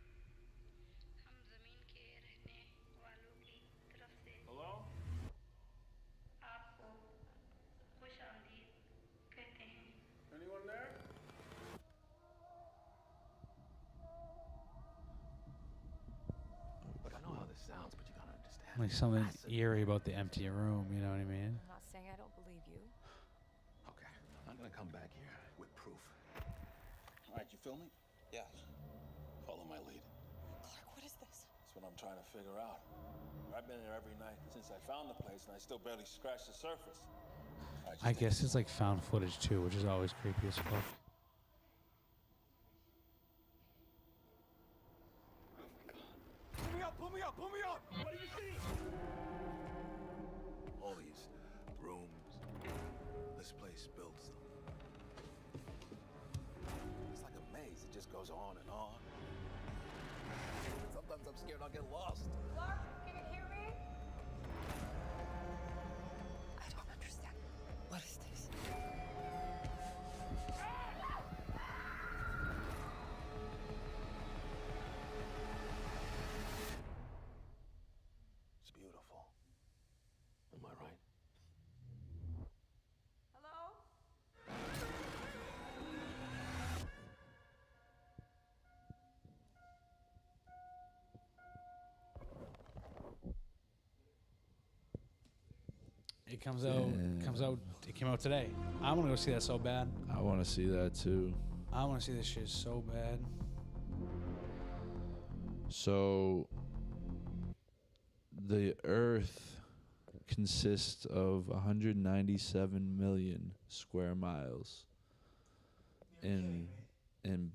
हम जमीन के रहने वालों की तरफ से Hello? आपको खुश आमदीद कहते हैं। Anyone there? Look, I know how this sounds, but you gotta understand. Like something Massive. eerie about the empty room, you know what I mean? I'm not saying I don't believe you. Okay, I'm gonna come back here with proof. All right, you feel me? Yeah. Follow my lead. Clark, what is this? That's what I'm trying to figure out. I've been there every night since I found the place, and I still barely scratched the surface. All right, I just guess it's like found footage too, which is always creepy as fuck. pull me up, pull me up, pull me up! What do you see? All these rooms, this place builds them. It's like a maze. It just goes on and on. Sometimes I'm scared I'll get lost. Clark, can you hear me? I don't understand. What is this? It's beautiful. Am I right? Hello? It comes out. It came out today. I want to go see that so bad. I want to see that too. I want to see this shit so bad. So the Earth consists of 197 million square miles. In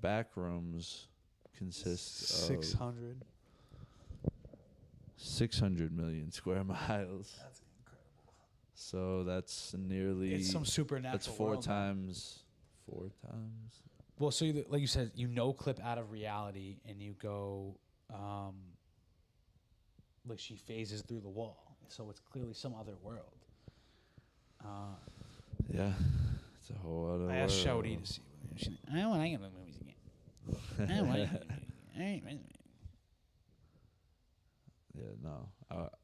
backrooms, consists of 600. 600 million square miles. That's incredible. So that's nearly. It's some supernatural. That's four world, man. times. 4 times. Well, so like you said, clip out of reality, and you go, like she phases through the wall, so it's clearly some other world. Yeah, it's a whole other. I asked world. Shouty to see. I don't want to get the movies again. I don't want to. Yeah, no.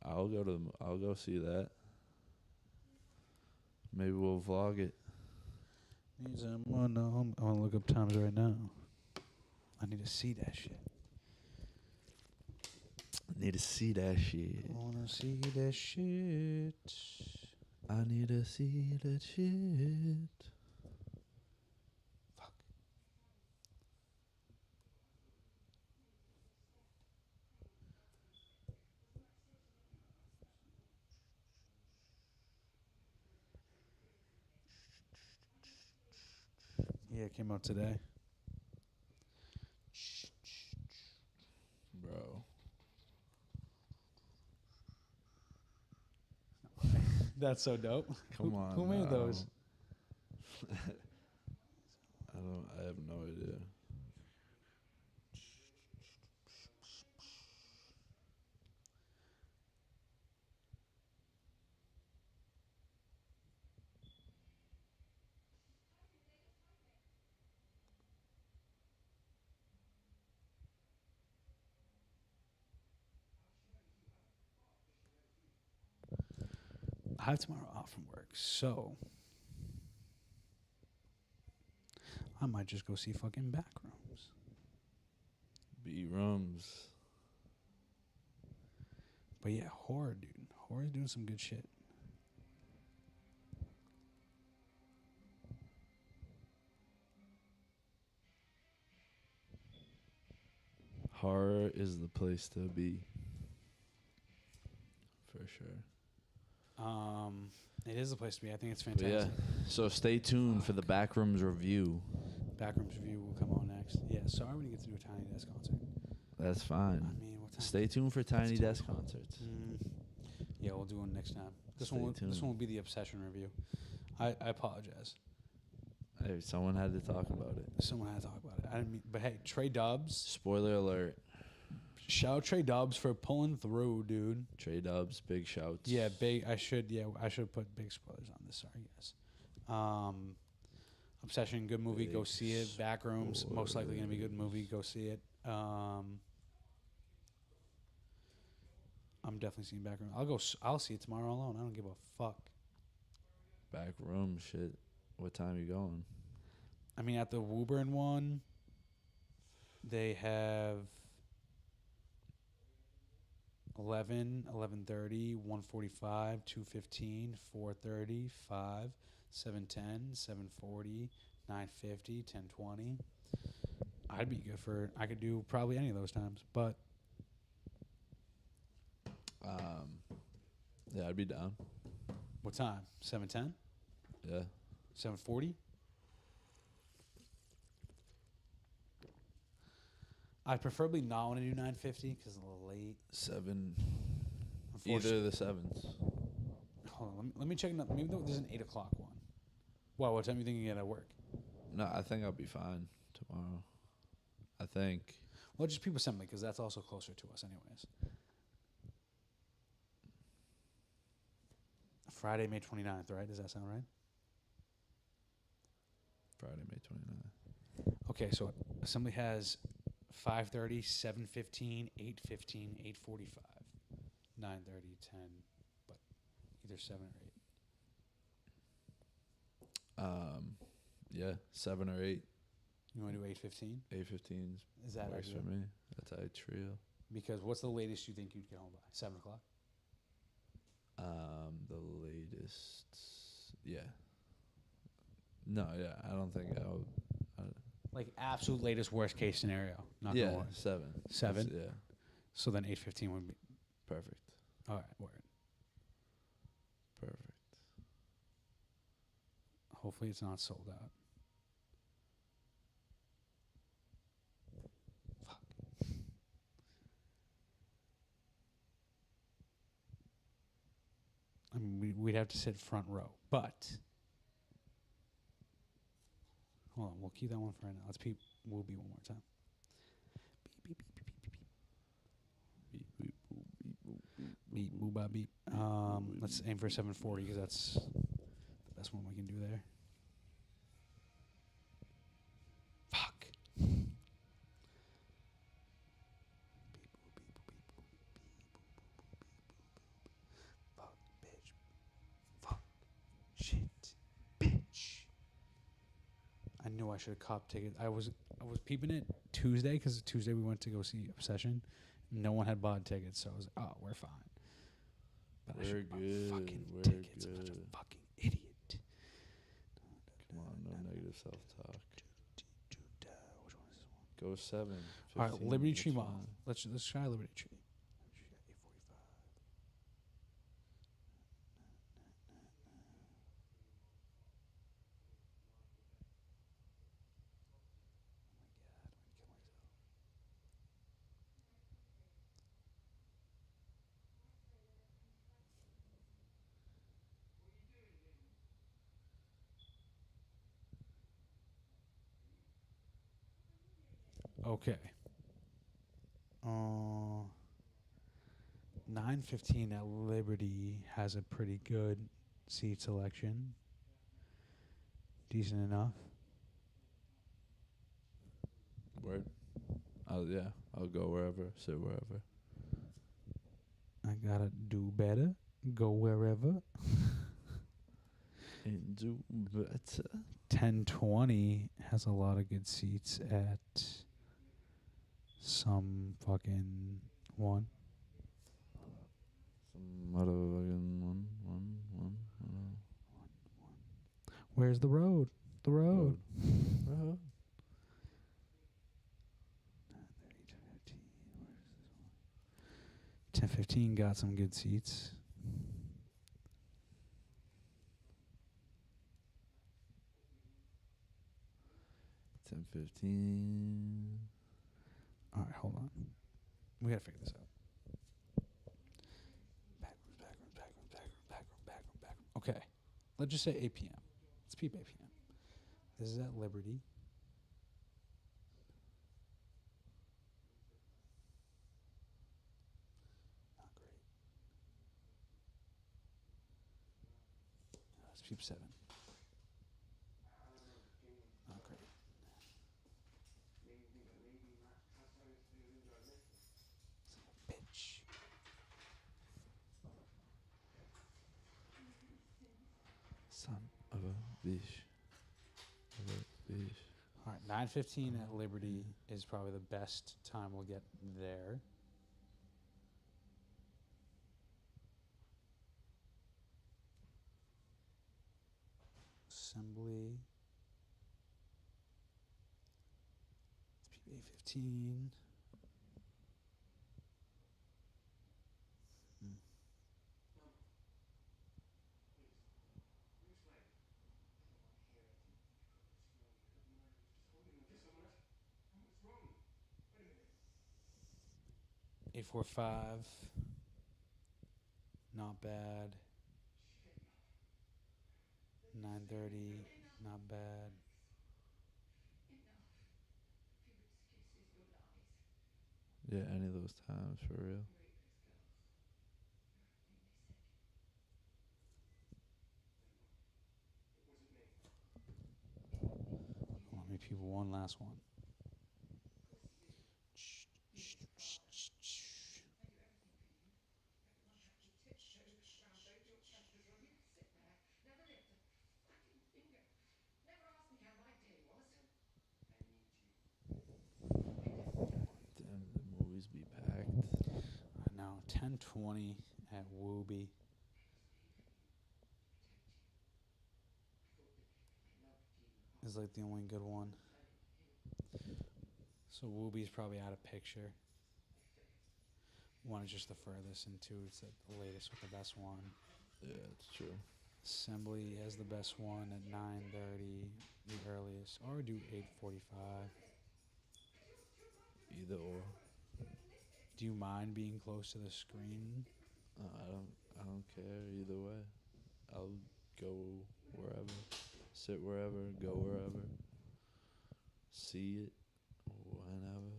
I'll go to. I'll go see that. Maybe we'll vlog it. I'm gonna look up times right now. I need to see that shit. Need to see that shit. I wanna see that shit. I need to see that shit. Fuck. Yeah, it came out today. Bro. That's so dope. Come on. Who made those? I have no idea. I have tomorrow off from work, so I might just go see fucking Backrooms. B rooms. But yeah, horror, dude. Horror's doing some good shit. Horror is the place to be. For sure. It is the place to be. I think it's But fantastic. yeah. So stay tuned for the Backrooms review. Backrooms review will come on next. Yeah, sorry we didn't get to do a Tiny Desk concert. That's fine. I mean, what time? Stay tuned for Tiny It's 10 Desk o'clock. concerts. Yeah, we'll do one next time. This Stay one tuned. will be the Obsession review. I apologize. Hey, someone had to talk about it. Someone had to talk about it. I didn't mean, but hey, Trey Dubs. Spoiler alert. Shout out Trey Dubs for pulling through, dude. Trey Dubs, big shouts. Yeah, big. I should put big spoilers on this. Sorry, guys. Obsession, good movie. Go Big see it. Backrooms, most likely gonna be a good movie. Go see it. I'm definitely seeing Backrooms. I'll see it tomorrow alone. I don't give a fuck. Backroom shit. What time you going? I mean, at the Woburn one, they have 11, 11:30, 1:45, 2:15, 4:30, 5, 7:10, 7:40, 9:50, 10:20. I'd be good for. I could do probably any of those times, but Yeah, I'd be down. what time? 7:10, Yeah. 7:40. I'd preferably not want to do 9:50 because it's a little late. 7. Unfortunately- Either of the 7s. Hold on, let me check. Maybe there's an 8 o'clock one. Wow, what time do you think you get at work? No, I think I'll be fine tomorrow. I think. Well, just People Assembly because that's also closer to us, anyways. Friday, May 29th, right? Does that sound right? Friday, May 29th. Okay, so Assembly has 5:30, 7:15, 8:15, 8:45, 9:30, 10, but either 7 or 8. Yeah, 7 or 8. You want to do 8:15? 8:15 Is that works ideal? for me. That's a trio. Because what's the latest you think you'd get home by? 7 o'clock? The latest. Yeah. No, yeah, I don't think I would. Like absolute latest worst case scenario. Not Yeah, gonna lie. 7. 7? Yeah, So then 8:15 would be. perfect. All right, word. Perfect. Hopefully it's not sold out. Fuck. we'd have to sit front row. But hold on, we'll keep that one for right now. Let's peep Wooby one more time. Beep beep beep beep beep beep. Beep, beep, boop, beep, boop, beep, Beep boop bop beep. Let's aim for 740 because that's the best one we can do there. Fuck. Fuck, bitch. Fuck, shit, bitch. I knew I should have copped tickets. I was peeping it Tuesday because Tuesday we went to go see Obsession. No one had bought tickets, so I was like, oh, we're fine. But I We're should have good. bought fucking We're tickets. I'm such a good. fucking idiot. Come on, no negative self-talk. Which one is this one? Go 7. All right, 15, Liberty that's Tree Mall. fine. Let's try Liberty Tree. Okay. 9:15 at Liberty has a pretty good seat selection. Decent enough. Word. I'll go wherever, sit wherever. I gotta do better. Go wherever. And do better. 10:20 has a lot of good seats at some fucking one. Some motherfucking one. Where's the road? The road. Road. 10:15 got some good seats. Ten 15. All right, hold on. We gotta figure this out. Backroom. Okay, let's just say 8 p.m. Let's peep 8 p.m. This is at Liberty. Not great. Let's peep 7. Not great. Bitch. Son of a bitch. All right, 9:15 at Liberty is probably the best time we'll get there. Assembly. Let's peep 8:15. Eight 4 5. Not bad. 9:30. Not bad. Yeah, any of those times for real. Let me peep one last one. Damn, the movies be packed. Now 10:20 at Wooby. Is like the only good one. So Wooby's probably out of picture. One is just the furthest, and two it's the latest with the best one. Yeah, it's true. Assembly has the best one at 9:30, the earliest, or do 8:45. Either or. Do you mind being close to the screen? I don't care either way. I'll go wherever, sit wherever, go wherever, see it whenever.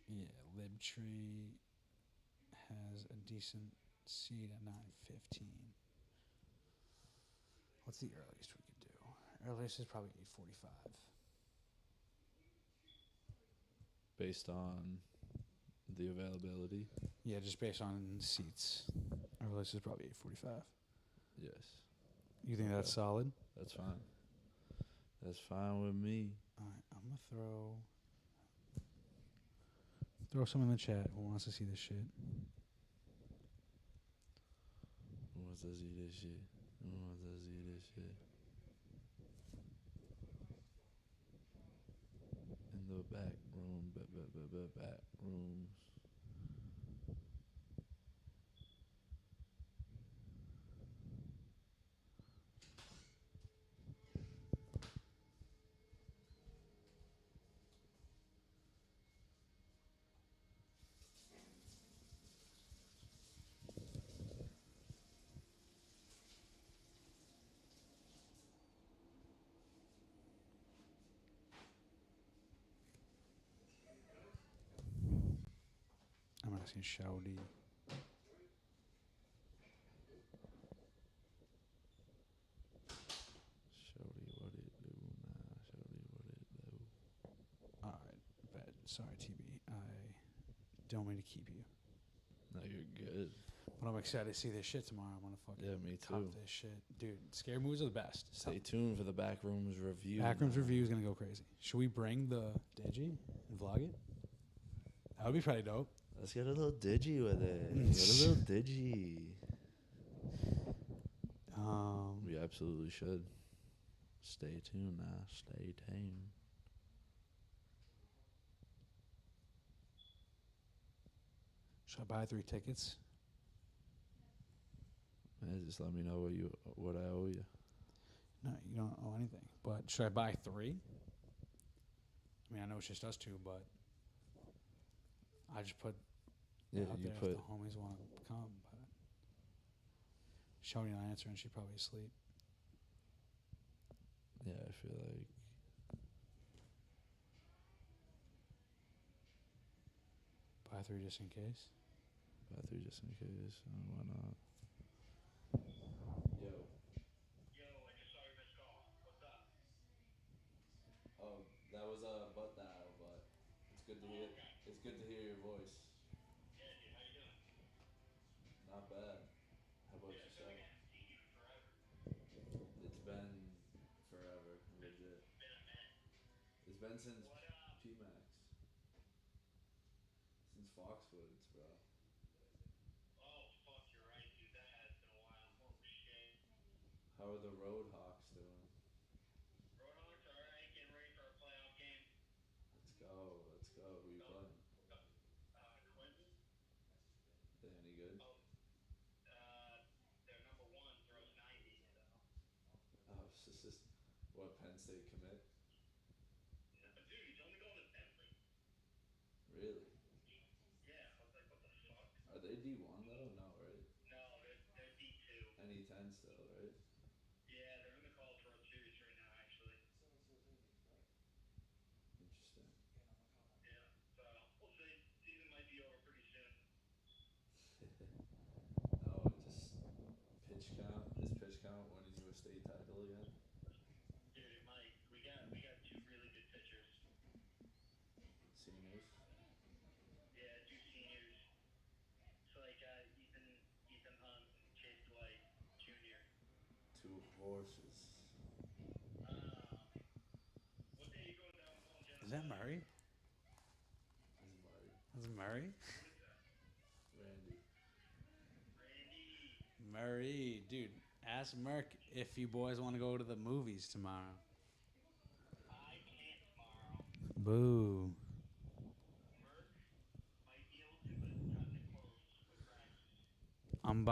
Yeah, Libtree has a decent seat at 9:15. What's the earliest we could do? Earliest is probably 8:45. Based on the availability. Yeah, just based on seats. Earliest is probably 8:45. Yes. You think that's Okay. solid? That's fine. That's fine with me. All right, I'm gonna throw some in the chat who wants to see this shit. Who wants to see this shit? Who wants to see this shit? In the back room, back rooms. I'm asking Shouty. Shorty, what it do now? Shorty, what it do? All right, bet. Sorry, TB. I don't mean to keep you. No, you're good. But I'm excited to see this shit tomorrow. I'm gonna fucking Yeah, me cop too. this shit. Dude, scary movies are the best. Stay tuned for the Backrooms review. Backrooms review is gonna go crazy. Should we bring the digi and vlog it? That would be pretty dope. Let's get a little digi with it. Get a little digi. We absolutely should. Stay tuned now. Stay tuned. Should I buy 3 tickets? Man, just let me know what I owe you. No, you don't owe anything. But should I buy 3? I mean, I know it's just us 2, but I just put Yeah, out you there put. if the homies want to come. But Shouty not answering. She's probably asleep. Yeah, I feel like. Buy 3 just in case. Buy 3 just in case. Why not? Yo. Yo, I just saw your missed call. What's up? Oh, that was a butt dial, but it's good to hear. Okay. It's good to hear your voice. Yeah, dude, how you doing? Not bad. How about Yeah, feel yourself? like I haven't seen you in forever. It's been forever, legit. Been a minute. It's been since What, PMAX. Since Foxwoods, bro. oh, fuck, you're right, dude. That has been a while. Oh, shit. How are the Roadhawks doing? Roadhawks, alright. Getting ready for our playoff game. Let's go. Let's go. Who you playing? Clinton. They any good? Oh, their number 1 throws 90, so. Oh, it's just what Penn State commit? No, dude, he's only going to Bentley. Really? Yeah, I was like, what the fuck? Are they D1 though? No, right? No, they're D2. Any 10 still, right? Yeah, they're in the College World Series right now, actually. Interesting. Yeah, so we'll see. Season might be over pretty soon. Oh, just pitch count. Is pitch count winning you a state title again? Dude, it might. We got 2 really good pitchers. Seniors? Yeah, 2 seniors. It's like Ethan Hunt and Chase Dwight Jr. 2 horses. What day are you going down home, Is that Murray? This is Murray. That's Murray? Who is that? Randy. Randy. Murray, dude. Ask Merc if you boys want to go to the movies tomorrow. I can't tomorrow. Boo. Merc might be able to, but it's time to close with practice. I'm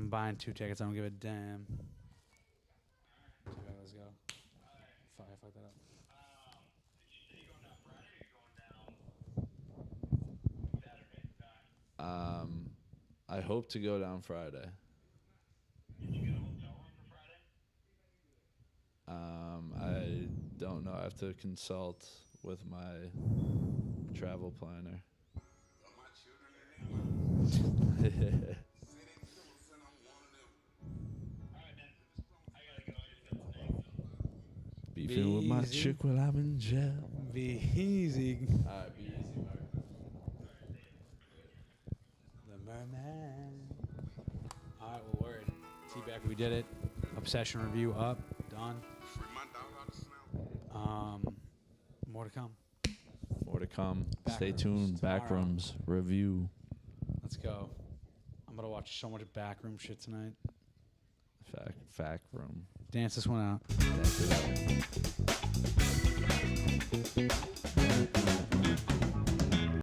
buying 2 tickets. I don't give a damn. Okay, let's go. Fuck, I fucked that up. Did you say you're going down Friday or you're going down I hope to go down Friday. Did you get a hotel room for Friday? I don't know. I have to consult with my travel planner. All right, man. I gotta go. I just got the next. Beefing with my Easy. chick while I'm in jail. Be easy. All right, be easy, Mark. The merman. All right, well, word. T-Back, we did it. Obsession review up, done. More to come. More to come. Stay Backrooms tuned. tomorrow. Backrooms review. Let's go. I'm gonna watch so much backroom shit tonight. Fact room. Dance this one out. Dance it out.